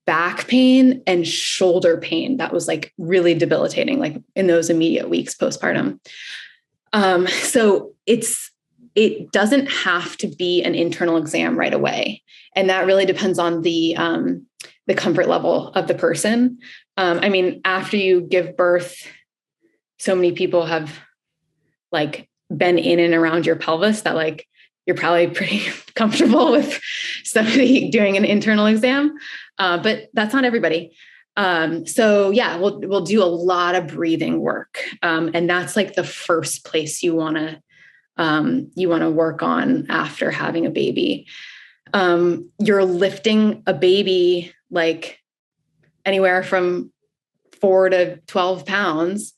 back pain and shoulder pain. That was like really debilitating, like in those immediate weeks postpartum. So it doesn't have to be an internal exam right away. And that really depends on the comfort level of the person. I mean, after you give birth, so many people have like been in and around your pelvis that like, you're probably pretty comfortable with somebody doing an internal exam, but that's not everybody. So yeah, we'll do a lot of breathing work. And that's like the first place you want to work on after having a baby. You're lifting a baby like anywhere from 4 to 12 pounds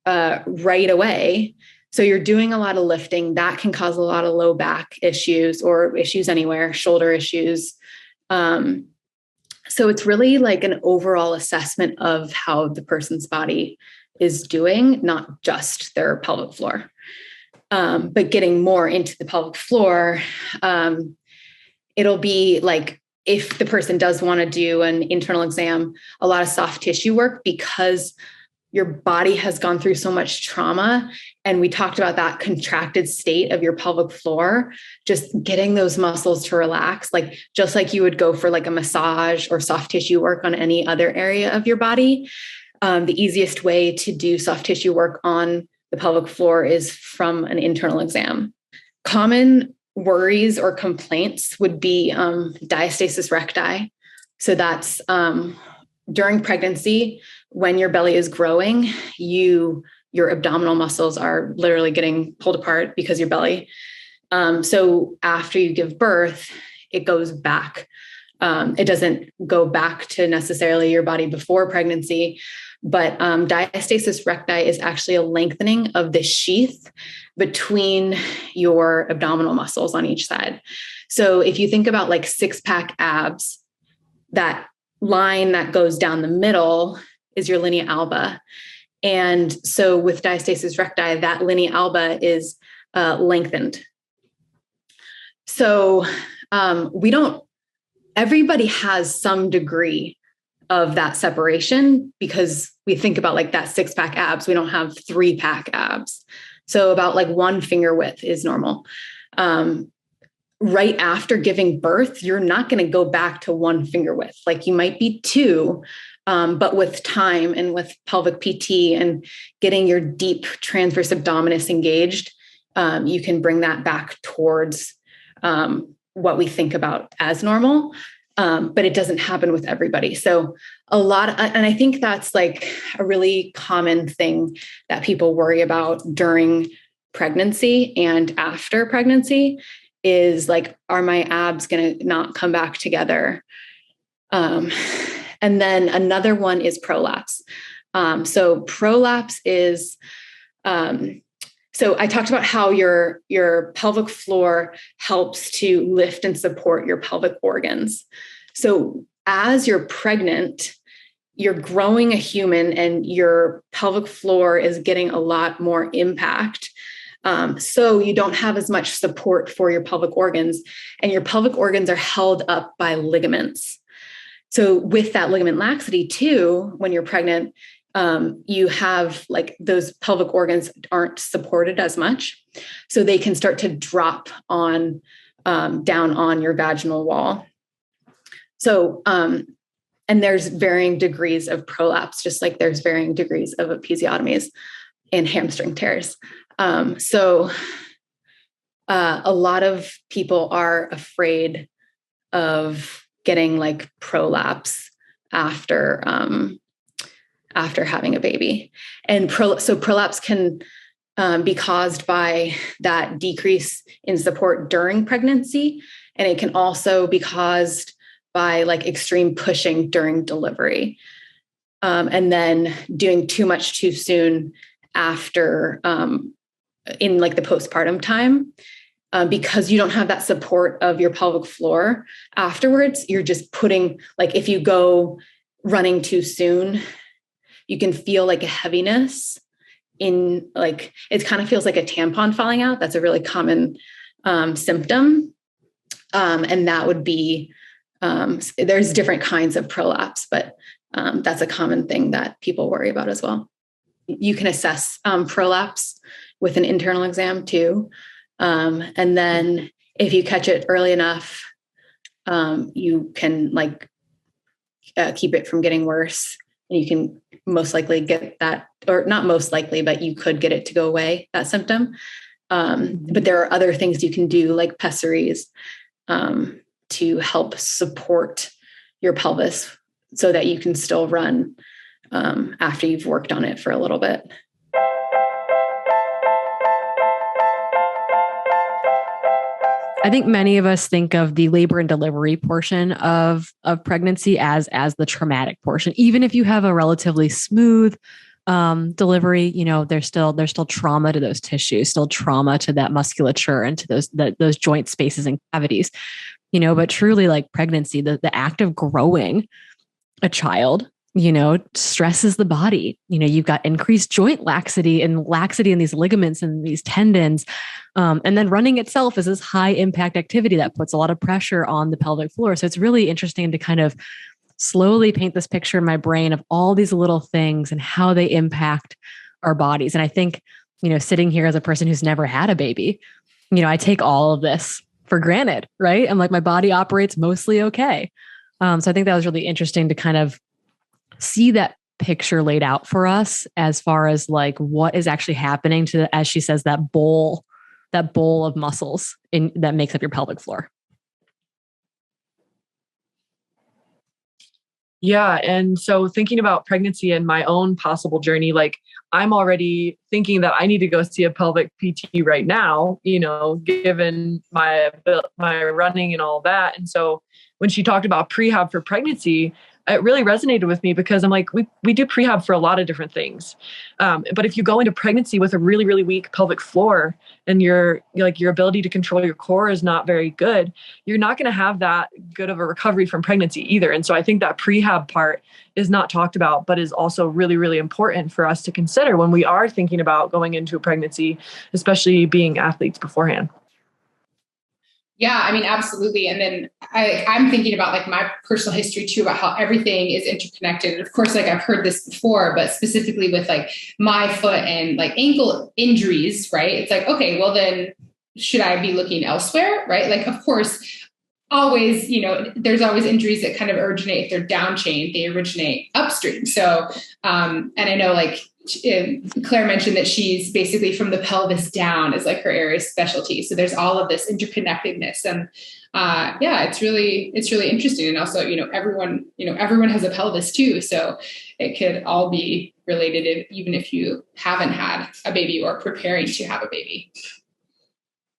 right away. So you're doing a lot of lifting that can cause a lot of low back issues or issues anywhere, shoulder issues. So it's really like an overall assessment of how the person's body is doing, not just their pelvic floor. But getting more into the pelvic floor, it'll be like if the person does want to do an internal exam, a lot of soft tissue work because your body has gone through so much trauma. And we talked about that contracted state of your pelvic floor, just getting those muscles to relax, like just like you would go for like a massage or soft tissue work on any other area of your body. The easiest way to do soft tissue work on the pelvic floor is from an internal exam. Common worries or complaints would be diastasis recti. So that's during pregnancy, when your belly is growing, your abdominal muscles are literally getting pulled apart because your belly. So after you give birth, it goes back. It doesn't go back to necessarily your body before pregnancy, but diastasis recti is actually a lengthening of the sheath between your abdominal muscles on each side. So if you think about like 6-pack abs, that line that goes down the middle is your linea alba. And so with diastasis recti, that linea alba is lengthened. So everybody has some degree of that separation because we think about like that 6-pack abs. We don't have 3-pack abs. So about like 1 finger width is normal. Right after giving birth, you're not going to go back to 1 finger width. Like you might be 2, but with time and with pelvic PT and getting your deep transverse abdominis engaged, you can bring that back towards what we think about as normal. But it doesn't happen with everybody. So and I think that's like a really common thing that people worry about during pregnancy and after pregnancy is like, are my abs going to not come back together? And then another one is prolapse. So prolapse is, so I talked about how your pelvic floor helps to lift and support your pelvic organs. So as you're pregnant, you're growing a human and your pelvic floor is getting a lot more impact. So you don't have as much support for your pelvic organs, and your pelvic organs are held up by ligaments. So with that ligament laxity too, when you're pregnant, you have like those pelvic organs aren't supported as much. So they can start to drop down on your vaginal wall. So, and there's varying degrees of prolapse, just like there's varying degrees of episiotomies and hamstring tears. So a lot of people are afraid of getting like prolapse after after having a baby. And so prolapse can be caused by that decrease in support during pregnancy. And it can also be caused by like extreme pushing during delivery. And then doing too much too soon after, in like the postpartum time, because you don't have that support of your pelvic floor afterwards. You're just putting, like, if you go running too soon, you can feel like a heaviness in, like, it kind of feels like a tampon falling out. That's a really common symptom. And that would be, there's different kinds of prolapse, but that's a common thing that people worry about as well. You can assess prolapse with an internal exam too. And then if you catch it early enough, you can like keep it from getting worse. And you can most likely get that, or not most likely, but you could get it to go away, that symptom. But there are other things you can do, like pessaries, to help support your pelvis so that you can still run after you've worked on it for a little bit. I think many of us think of the labor and delivery portion of pregnancy as the traumatic portion. Even if you have a relatively smooth delivery, you know, there's still trauma to those tissues, still trauma to that musculature and to those joint spaces and cavities, you know. But truly, like pregnancy, the act of growing a child, you know, stresses the body. You know, you've got increased joint laxity in these ligaments and these tendons. And then running itself is this high impact activity that puts a lot of pressure on the pelvic floor. So it's really interesting to kind of slowly paint this picture in my brain of all these little things and how they impact our bodies. And I think, you know, sitting here as a person who's never had a baby, you know, I take all of this for granted, right? I'm like, my body operates mostly okay. So I think that was really interesting to kind of see that picture laid out for us as far as like what is actually happening to, as she says, that bowl of muscles that makes up your pelvic floor. Yeah. And so thinking about pregnancy and my own possible journey, like I'm already thinking that I need to go see a pelvic PT right now, you know, given my running and all that. And so when she talked about prehab for pregnancy, it really resonated with me because I'm like, we do prehab for a lot of different things. But if you go into pregnancy with a really, really weak pelvic floor and your ability to control your core is not very good, you're not going to have that good of a recovery from pregnancy either. And so I think that prehab part is not talked about, but is also really, really important for us to consider when we are thinking about going into a pregnancy, especially being athletes beforehand. Yeah, I mean, absolutely. And then I'm thinking about like my personal history too, about how everything is interconnected. And of course, like I've heard this before, but specifically with like my foot and like ankle injuries, right? It's like, okay, well then should I be looking elsewhere? Right? Like, of course, always, you know, there's always injuries that kind of originate, if they're down chain, they originate upstream. So, and I know like Claire mentioned that she's basically from the pelvis down is like her area of specialty. So there's all of this interconnectedness, and yeah, it's really interesting. And also, you know, everyone has a pelvis too. So it could all be related, even if you haven't had a baby or preparing to have a baby.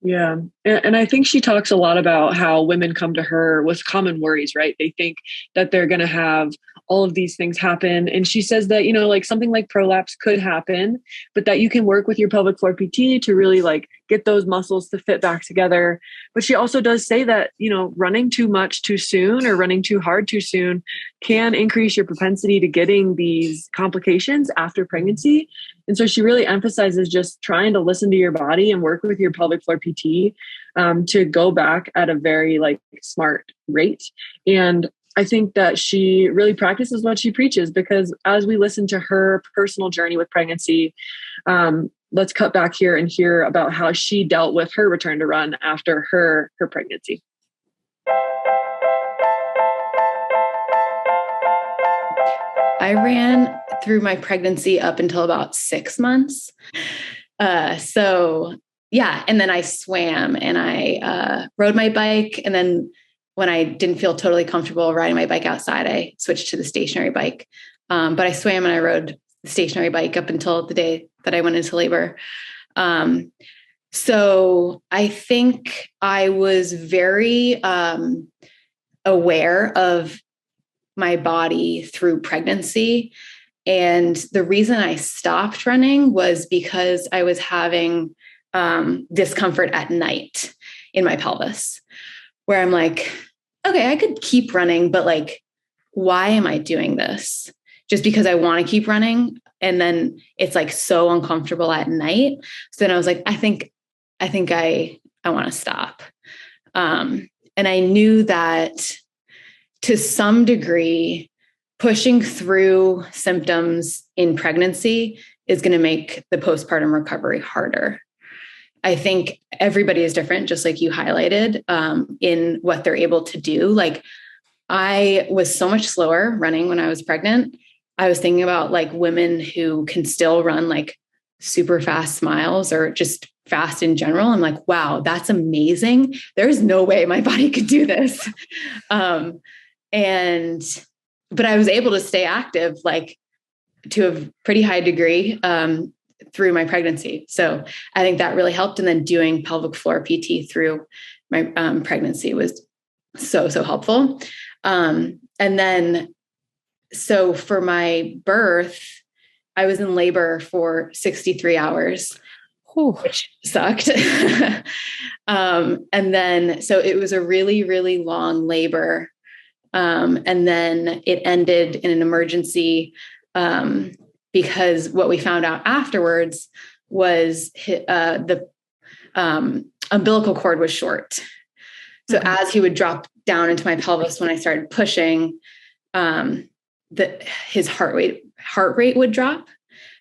Yeah. And I think she talks a lot about how women come to her with common worries, right? They think that they're going to have all of these things happen. And she says that, you know, like something like prolapse could happen, but that you can work with your pelvic floor PT to really like get those muscles to fit back together. But she also does say that, you know, running too much too soon or running too hard too soon can increase your propensity to getting these complications after pregnancy. And so she really emphasizes just trying to listen to your body and work with your pelvic floor PT to go back at a very like smart rate. And I think that she really practices what she preaches, because as we listen to her personal journey with pregnancy, let's cut back here and hear about how she dealt with her return to run after her pregnancy. I ran through my pregnancy up until about 6 months. So yeah. And then I swam and I rode my bike. And then when I didn't feel totally comfortable riding my bike outside, I switched to the stationary bike. But I swam and I rode the stationary bike up until the day that I went into labor. So I think I was very aware of my body through pregnancy. And the reason I stopped running was because I was having discomfort at night in my pelvis, where I'm like, okay, I could keep running, but like, why am I doing this? Just because I want to keep running. And then it's like so uncomfortable at night. So then I was like, I think I want to stop. And I knew that to some degree, pushing through symptoms in pregnancy is going to make the postpartum recovery harder. I think everybody is different, just like you highlighted, in what they're able to do. Like, I was so much slower running when I was pregnant. I was thinking about like women who can still run like super fast miles or just fast in general. I'm like, wow, that's amazing. There's no way my body could do this. But I was able to stay active, like to a pretty high degree, through my pregnancy. So I think that really helped. And then doing pelvic floor PT through my pregnancy was so helpful. And then, so for my birth, I was in labor for 63 hours, which sucked. And then, so it was a really, really long labor. And then it ended in an emergency, because what we found out afterwards was the umbilical cord was short. So as he would drop down into my pelvis, when I started pushing, his heart rate would drop.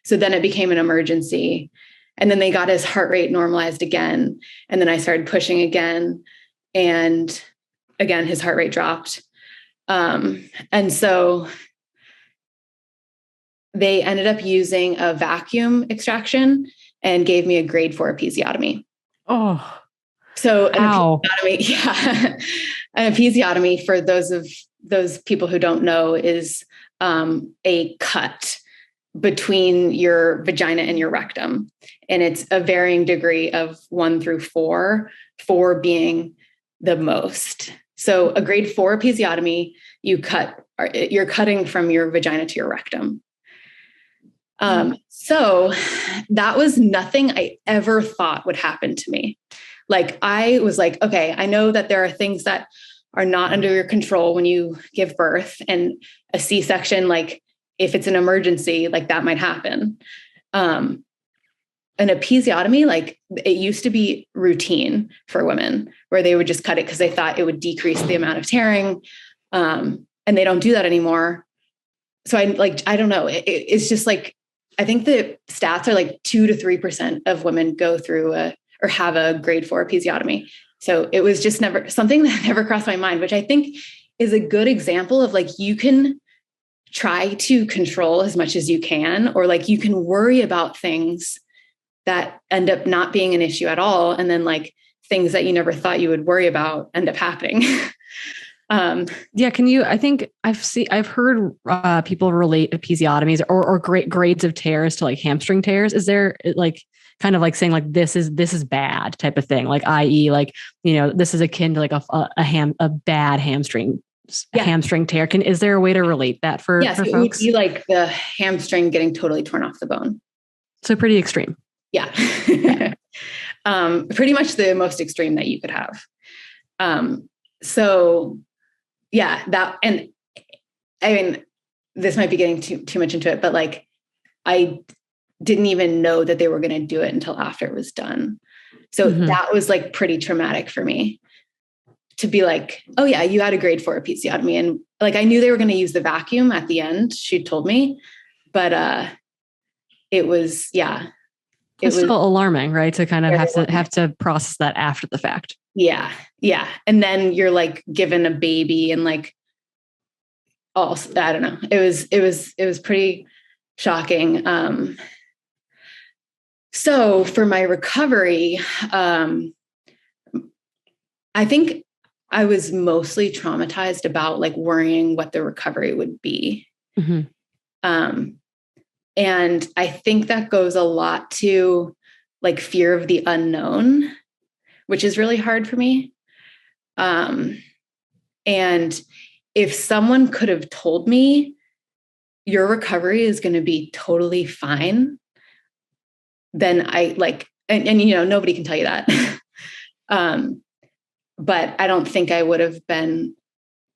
So then it became an emergency. And then they got his heart rate normalized again. And then I started pushing again. And again, his heart rate dropped. And so they ended up using a vacuum extraction and gave me a grade 4 episiotomy. Oh, so an episiotomy, yeah. An episiotomy, for those people who don't know, is a cut between your vagina and your rectum. And it's a varying degree of 1 through 4, 4 being the most. So a grade 4 episiotomy, you're cutting from your vagina to your rectum. So that was nothing I ever thought would happen to me. Like, I was like, okay, I know that there are things that are not under your control when you give birth, and a C-section, like if it's an emergency, like that might happen. An episiotomy, like it used to be routine for women, where they would just cut it because they thought it would decrease the amount of tearing. And they don't do that anymore. So I don't know. It's just like, I think the stats are like 2 to 3% of women go through or have a grade 4 episiotomy. So it was just never something that never crossed my mind, which I think is a good example of like, you can try to control as much as you can, or like you can worry about things that end up not being an issue at all. And then like things that you never thought you would worry about end up happening. Yeah. I think I've heard people relate episiotomies or great grades of tears to like hamstring tears. Is there like kind of like saying like, this is bad type of thing? Like, i.e. like, this is akin to like a bad hamstring tear. Is there a way to relate that for folks? It would be like the hamstring getting totally torn off the bone. So pretty extreme. Yeah. Pretty much the most extreme that you could have. So yeah, and I mean, this might be getting too much into it, but like, I didn't even know that they were going to do it until after it was done. So that was like pretty traumatic for me to be like, oh yeah, you had a grade 4 episiotomy. And like, I knew they were going to use the vacuum at the end. She told me, but it was, yeah. It's still alarming, right? To kind of have to process that after the fact. Yeah. Yeah. And then you're like given a baby and like, also, I don't know. It was pretty shocking. So for my recovery, I think I was mostly traumatized about like worrying what the recovery would be. And I think that goes a lot to like fear of the unknown, which is really hard for me. And if someone could have told me your recovery is going to be totally fine, then I like, and you know, nobody can tell you that. But I don't think I would have been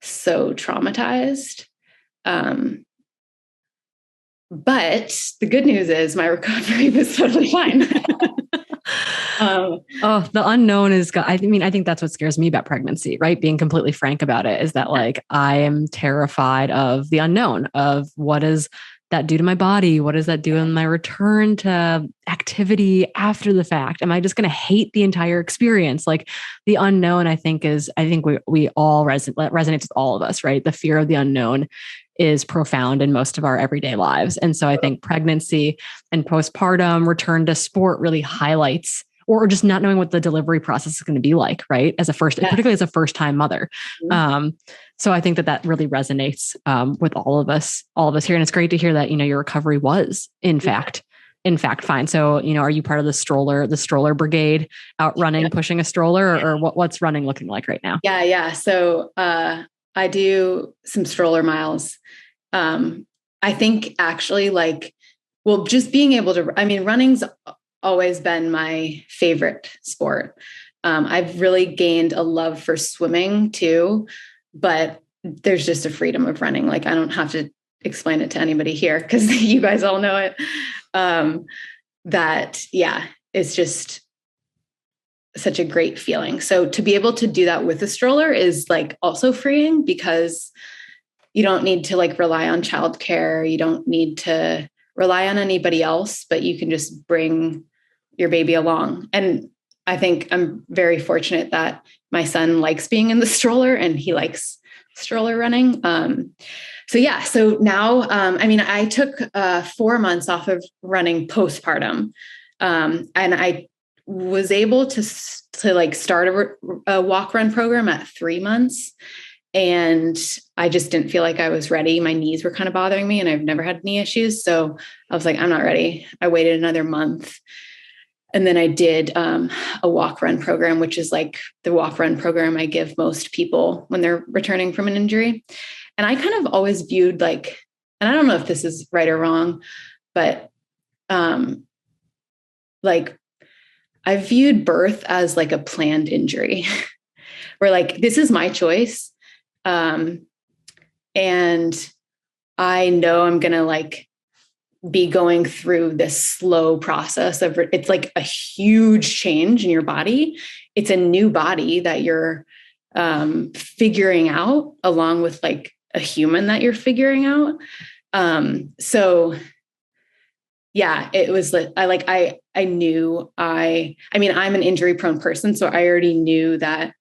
so traumatized. But the good news is my recovery was totally fine. The unknown is, I mean, I think that's what scares me about pregnancy, right? Being completely frank about it is that like, I am terrified of the unknown, of what does that do to my body? What does that do in my return to activity after the fact? Am I just going to hate the entire experience? Like the unknown, I think we all resonates with all of us, right? The fear of the unknown is profound in most of our everyday lives. And so I think pregnancy and postpartum return to sport really highlights, or just not knowing what the delivery process is going to be like, right? Particularly as a first-time mother. So I think that really resonates with all of us here. And it's great to hear that, you know, your recovery was in fact fine. So, you know, are you part of the stroller brigade out running, pushing a stroller, or what's running looking like right now? Yeah. So, I do some stroller miles. I think actually just being able to, I mean, running's always been my favorite sport. I've really gained a love for swimming too, but there's just a freedom of running. Like I don't have to explain it to anybody here because you guys all know it. It's just such a great feeling. So to be able to do that with a stroller is like also freeing because you don't need to like rely on childcare. You don't need to rely on anybody else, but you can just bring your baby along. And I think I'm very fortunate that my son likes being in the stroller and he likes stroller running. So now, I took 4 months off of running postpartum. And I was able to like start a walk run program at 3 months. And I just didn't feel like I was ready. My knees were kind of bothering me and I've never had knee issues. So I was like, I'm not ready. I waited another month. And then I did a walk run program, which is like the walk run program I give most people when they're returning from an injury. And I kind of always viewed like, and I don't know if this is right or wrong, but like I viewed birth as like a planned injury where like, this is my choice. And I know I'm going to like be going through this slow process of it's like a huge change in your body. It's a new body that you're figuring out along with like a human that you're figuring out. So yeah, it was like, I knew I'm an injury prone person. So I already knew that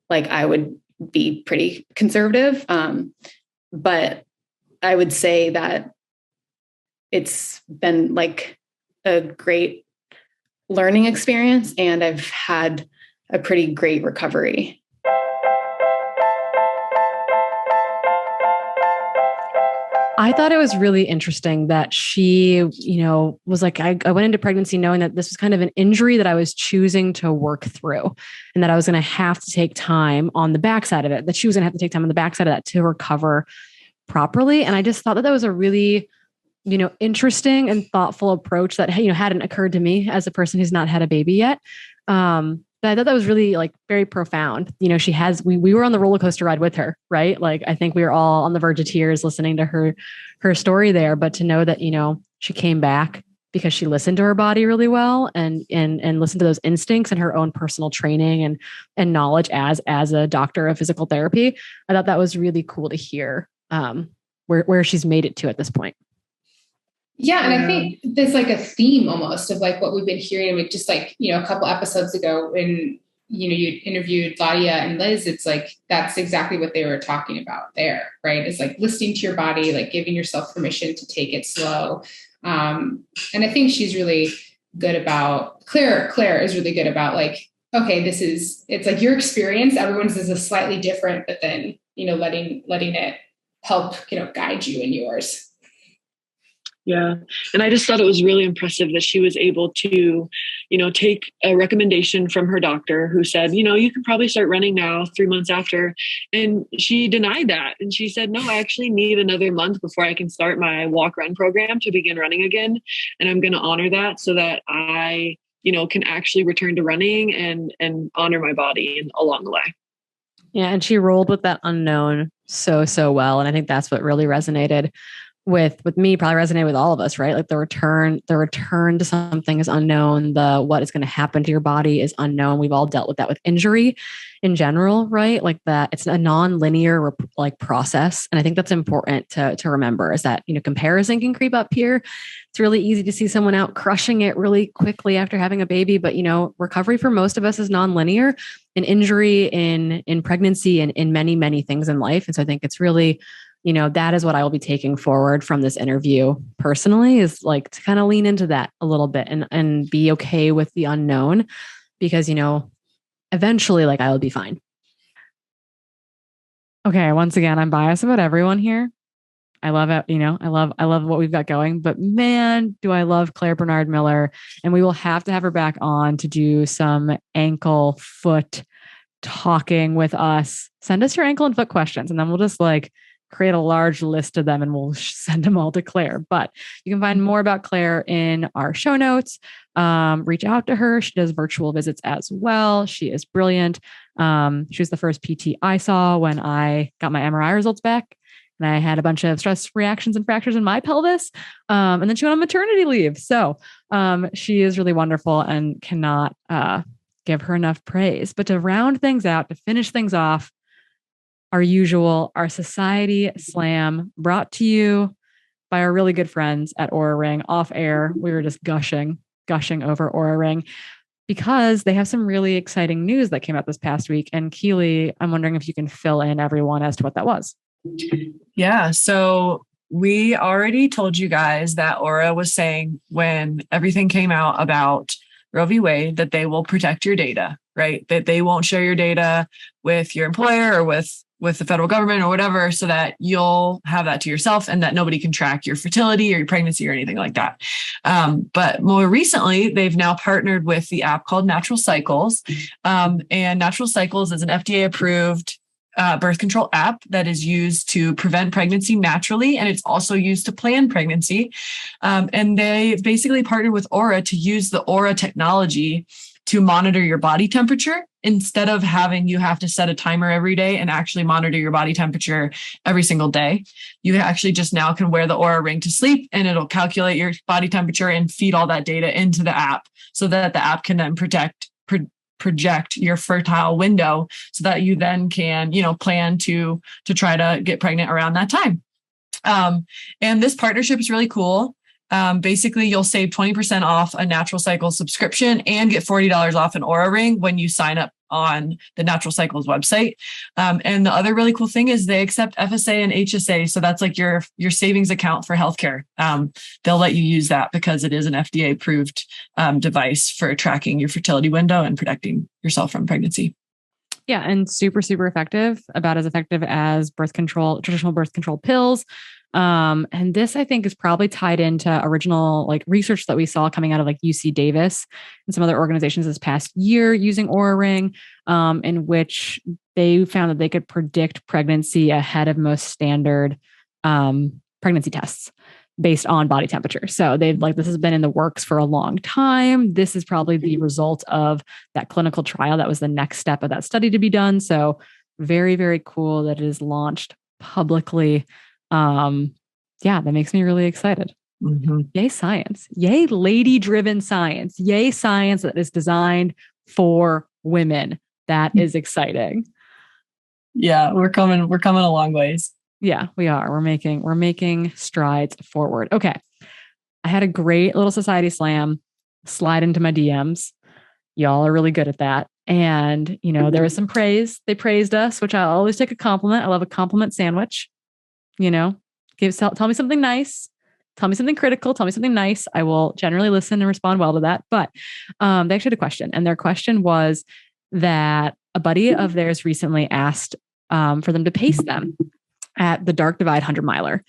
like I would be pretty conservative. But I would say that it's been like a great learning experience and I've had a pretty great recovery. I thought it was really interesting that she, you know, was like, I went into pregnancy knowing that this was kind of an injury that I was choosing to work through and that I was going to have to take time on the backside of it, that she was going to have to take time on the backside of that to recover properly. And I just thought that was a really, you know, interesting and thoughtful approach that, you know, hadn't occurred to me as a person who's not had a baby yet. But I thought that was really like very profound. You know, we were on the roller coaster ride with her, right? Like, I think we were all on the verge of tears listening to her story there, but to know that, you know, she came back because she listened to her body really well and listened to those instincts and her own personal training and knowledge as a doctor of physical therapy. I thought that was really cool to hear, where she's made it to at this point. Yeah. And I think there's like a theme almost of like what we've been hearing with just like, you know, a couple episodes ago when, you know, you interviewed Claudia and Liz, it's like, that's exactly what they were talking about there, right? It's like listening to your body, like giving yourself permission to take it slow. And I think she's really good about, Claire is really good about like, okay, it's like your experience, everyone's is a slightly different, but then, you know, letting it help, you know, guide you in yours. Yeah. And I just thought it was really impressive that she was able to, take a recommendation from her doctor who said, you can probably start running now 3 months after. And she denied that. And she said, no, I actually need another month before I can start my walk run program to begin running again. And I'm going to honor that so that I, can actually return to running and honor my body along the way. Yeah. And she rolled with that unknown so well. And I think that's what really resonated with me, probably resonate with all of us, right? Like the return to something is unknown. What is going to happen to your body is unknown. We've all dealt with that with injury in general, right? Like that it's a non-linear process. And I think that's important to remember is that, comparison can creep up here. It's really easy to see someone out crushing it really quickly after having a baby, but recovery for most of us is non-linear, in injury, in pregnancy, and in many, many things in life. And so I think it's really, that is what I will be taking forward from this interview personally, is like to kind of lean into that a little bit and be okay with the unknown, because, eventually like I will be fine. Okay. Once again, I'm biased about everyone here. I love it. I love what we've got going, but man, do I love Claire Bernard Miller, and we will have to have her back on to do some ankle foot talking with us. Send us your ankle and foot questions, and then we'll just create a large list of them and we'll send them all to Claire. But you can find more about Claire in our show notes. Reach out to her. She does virtual visits as well. She is brilliant. She was the first PT I saw when I got my MRI results back. And I had a bunch of stress reactions and fractures in my pelvis. And then she went on maternity leave. So she is really wonderful and cannot give her enough praise. But to round things out, to finish things off, our Society Slam, brought to you by our really good friends at Oura Ring. Off air, we were just gushing over Oura Ring because they have some really exciting news that came out this past week. And Keely, I'm wondering if you can fill in everyone as to what that was. Yeah. So we already told you guys that Oura was saying when everything came out about Roe v. Wade that they will protect your data, right? That they won't share your data with your employer or with the federal government or whatever, so that you'll have that to yourself and that nobody can track your fertility or your pregnancy or anything like that. But more recently, they've now partnered with the app called Natural Cycles. And Natural Cycles is an FDA approved birth control app that is used to prevent pregnancy naturally. And it's also used to plan pregnancy. And they basically partnered with Oura to use the Oura technology to monitor your body temperature instead of having you have to set a timer every day and actually monitor your body temperature every single day. You actually just now can wear the Oura Ring to sleep and it'll calculate your body temperature and feed all that data into the app so that the app can then project your fertile window so that you then can, plan to try to get pregnant around that time. And this partnership is really cool. Basically, you'll save 20% off a Natural Cycles subscription and get $40 off an Oura Ring when you sign up on the Natural Cycles website. And the other really cool thing is they accept FSA and HSA. So that's like your savings account for healthcare. They'll let you use that because it is an FDA approved device for tracking your fertility window and protecting yourself from pregnancy. Yeah. And super, super effective, about as effective as traditional birth control pills. And this, I think, is probably tied into original research that we saw coming out of UC Davis and some other organizations this past year using Oura Ring, in which they found that they could predict pregnancy ahead of most standard pregnancy tests based on body temperature. So they've this has been in the works for a long time. This is probably the result of that clinical trial. That was the next step of that study to be done. So very, very cool that it is launched publicly. That makes me really excited. Mm-hmm. Yay science. Yay lady-driven science. Yay science that is designed for women. That is exciting. Yeah, we're coming a long ways. Yeah, we are. We're making strides forward. Okay. I had a great little Society Slam slide into my DMs. Y'all are really good at that. And, there was some praise. They praised us, which I always take a compliment. I love a compliment sandwich. Tell me something nice. Tell me something critical. Tell me something nice. I will generally listen and respond well to that. But they actually had a question. And their question was that a buddy of theirs recently asked for them to pace them at the Dark Divide 100 miler.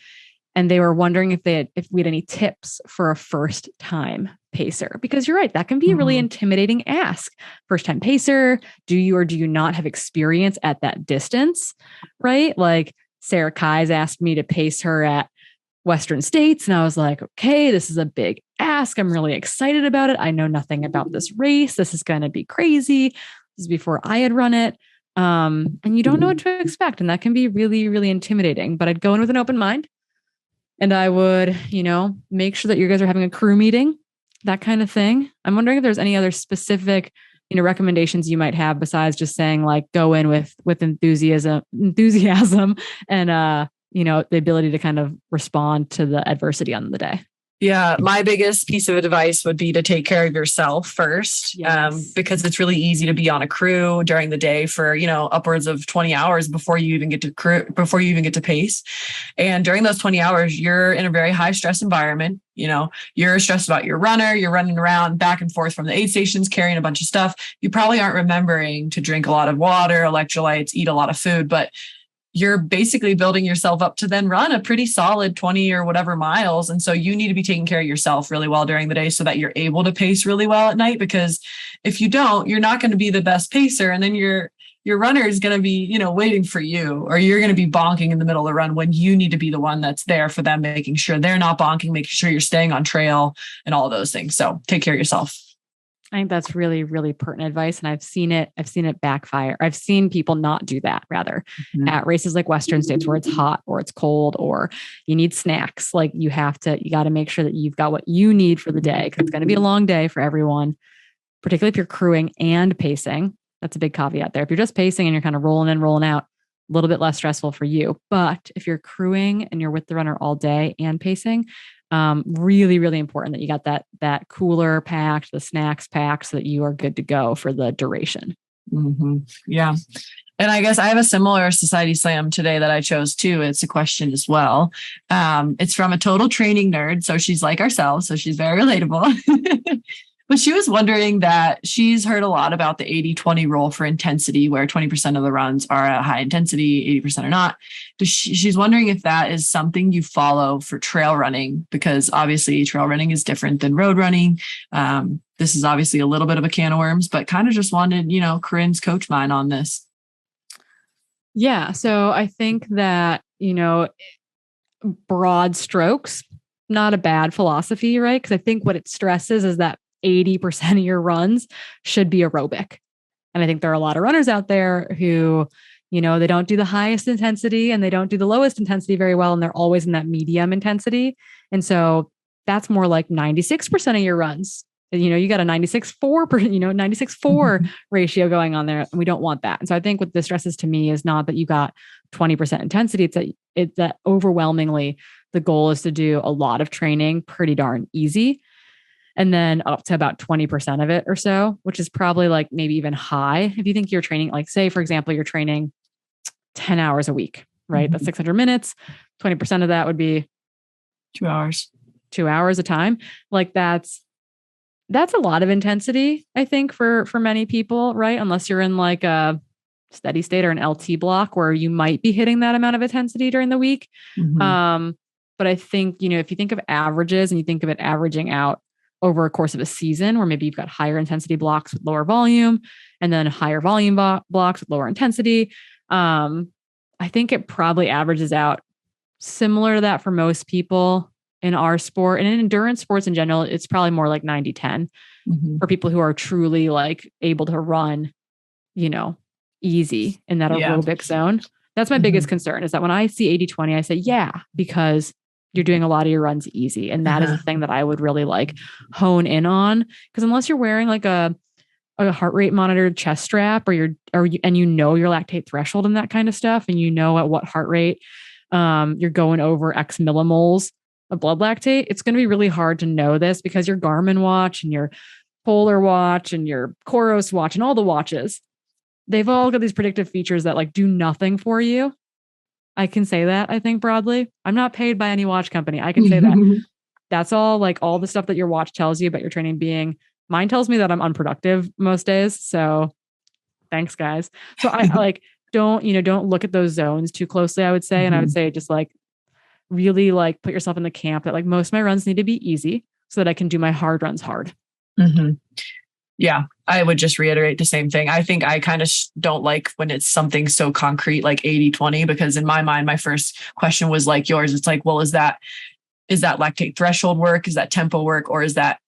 And they were wondering if we had any tips for a first time pacer, because you're right. That can be a really intimidating ask. First time pacer, do you or do you not have experience at that distance? Right. Like Sarah Kai's asked me to pace her at Western States. And I was like, okay, this is a big ask. I'm really excited about it. I know nothing about this race. This is going to be crazy. This is before I had run it. And you don't know what to expect. And that can be really, really intimidating, but I'd go in with an open mind. And I would, make sure that you guys are having a crew meeting, that kind of thing. I'm wondering if there's any other specific, recommendations you might have besides just saying like, go in with enthusiasm and, the ability to kind of respond to the adversity on the day. Yeah, my biggest piece of advice would be to take care of yourself first, because it's really easy to be on a crew during the day for, upwards of 20 hours before you even get to pace. And during those 20 hours, you're in a very high stress environment. You're stressed about your runner, you're running around back and forth from the aid stations, carrying a bunch of stuff. You probably aren't remembering to drink a lot of water, electrolytes, eat a lot of food, but you're basically building yourself up to then run a pretty solid 20 or whatever miles. And so you need to be taking care of yourself really well during the day so that you're able to pace really well at night, because if you don't, you're not going to be the best pacer. And then your runner is going to be, waiting for you, or you're going to be bonking in the middle of the run when you need to be the one that's there for them, making sure they're not bonking, making sure you're staying on trail and all those things. So take care of yourself. I think that's really, really pertinent advice. And I've seen it backfire. I've seen people not do that rather at races like Western States where it's hot or it's cold or you need snacks. Like you got to make sure that you've got what you need for the day, because it's going to be a long day for everyone, particularly if you're crewing and pacing. That's a big caveat there. If you're just pacing and you're kind of rolling in, rolling out, a little bit less stressful for you. But if you're crewing and you're with the runner all day and pacing, really, really important that you got that cooler packed, the snacks packed, so that you are good to go for the duration. Yeah. And I guess I have a similar Society Slam today that I chose too. It's a question as well. It's from a total training nerd. So she's like ourselves. So she's very relatable. But she was wondering that she's heard a lot about the 80-20 rule for intensity, where 20% of the runs are at high intensity, 80% are not. She's wondering if that is something you follow for trail running, because obviously trail running is different than road running. This is obviously a little bit of a can of worms, but kind of just wanted, Corrine's coach mind on this. Yeah. So I think that, broad strokes, not a bad philosophy, right? Because I think what it stresses is that 80% of your runs should be aerobic. And I think there are a lot of runners out there who, they don't do the highest intensity and they don't do the lowest intensity very well. And they're always in that medium intensity. And so that's more like 96% of your runs. You got a 96.4%, 96.4 ratio going on there. And we don't want that. And so I think what this stresses to me is not that you got 20% intensity. It's that overwhelmingly the goal is to do a lot of training pretty darn easy. And then up to about 20% of it or so, which is probably like maybe even high. If you think you're training, like say, for example, you're training 10 hours a week, right? That's 600 minutes. 20% of that would be 2 hours, 2 hours of time. Like that's a lot of intensity, I think, for many people, right? Unless you're in like a steady state or an LT block where you might be hitting that amount of intensity during the week. But I think, if you think of averages and you think of it averaging out over a course of a season, where maybe you've got higher intensity blocks with lower volume and then higher volume blocks with lower intensity. I think it probably averages out similar to that for most people in our sport. And in endurance sports in general, it's probably more like 90-10 for people who are truly like able to run, easy in that aerobic zone. That's my biggest concern, is that when I see 80-20, I say, yeah, because you're doing a lot of your runs easy. And that is the thing that I would really like hone in on. Because unless you're wearing like a heart rate monitored chest strap and your lactate threshold and that kind of stuff, and at what heart rate you're going over X millimoles of blood lactate, it's going to be really hard to know this, because your Garmin watch and your Polar watch and your Coros watch and all the watches, they've all got these predictive features that like do nothing for you. I can say that, I think, broadly. I'm not paid by any watch company. I can say that. That's all, like all the stuff that your watch tells you about your training being. Mine tells me that I'm unproductive most days. So thanks, guys. So I like don't look at those zones too closely, I would say. And I would say just like really like put yourself in the camp that like most of my runs need to be easy so that I can do my hard runs hard. Mm-hmm. Yeah, I would just reiterate the same thing. I think I kind of don't like when it's something so concrete like 80-20, because in my mind, my first question was like yours. It's like, well, is that lactate threshold work? Is that tempo work? Or is that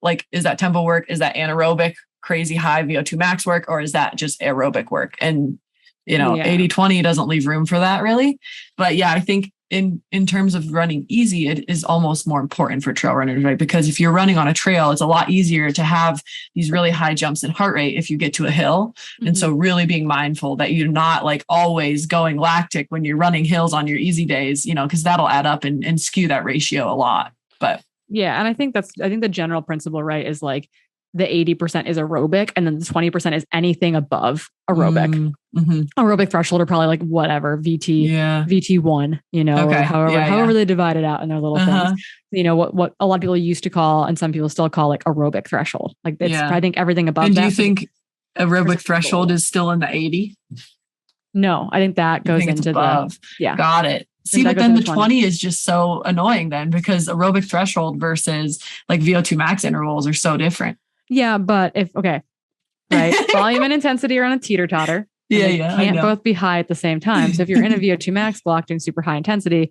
tempo work? Is that anaerobic, crazy high VO2 max work? Or is that just aerobic work? And, 80-20 doesn't leave room for that really. But yeah, I think in terms of running easy, it is almost more important for trail runners, right? Because if you're running on a trail, it's a lot easier to have these really high jumps in heart rate if you get to a hill. Mm-hmm. And so really being mindful that you're not like always going lactic when you're running hills on your easy days, because that'll add up and skew that ratio a lot. But yeah. And I think the general principle, right, is like the 80% is aerobic and then the 20% is anything above aerobic. Mm-hmm. Aerobic threshold are probably like whatever, VT1, okay. Or however they divide it out in their little things. What a lot of people used to call, and some people still call, like aerobic threshold. Like it's, I think everything above and that. Do you think aerobic threshold is still in the 80? No, I think that goes into above. Got it. See, but then the 20 is just so annoying then, because aerobic threshold versus like VO2 max intervals are so different. Yeah, but right. Volume and intensity are on a teeter-totter. They can't both be high at the same time. So if you're in a VO2 max block doing super high intensity,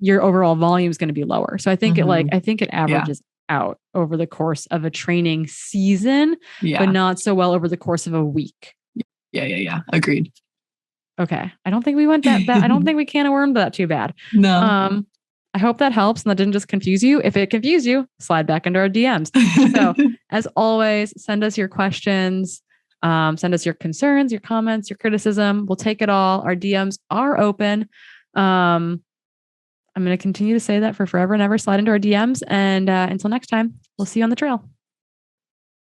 your overall volume is going to be lower. So I think it averages out over the course of a training season, but not so well over the course of a week. Yeah. Agreed. Okay. I don't think we went that bad. I don't think we can of wormed that too bad. No. I hope that helps and that didn't just confuse you. If it confused you, slide back into our DMs. So as always, send us your questions, send us your concerns, your comments, your criticism. We'll take it all. Our DMs are open. I'm going to continue to say that for forever and ever. Slide into our DMs. And until next time, we'll see you on the trail.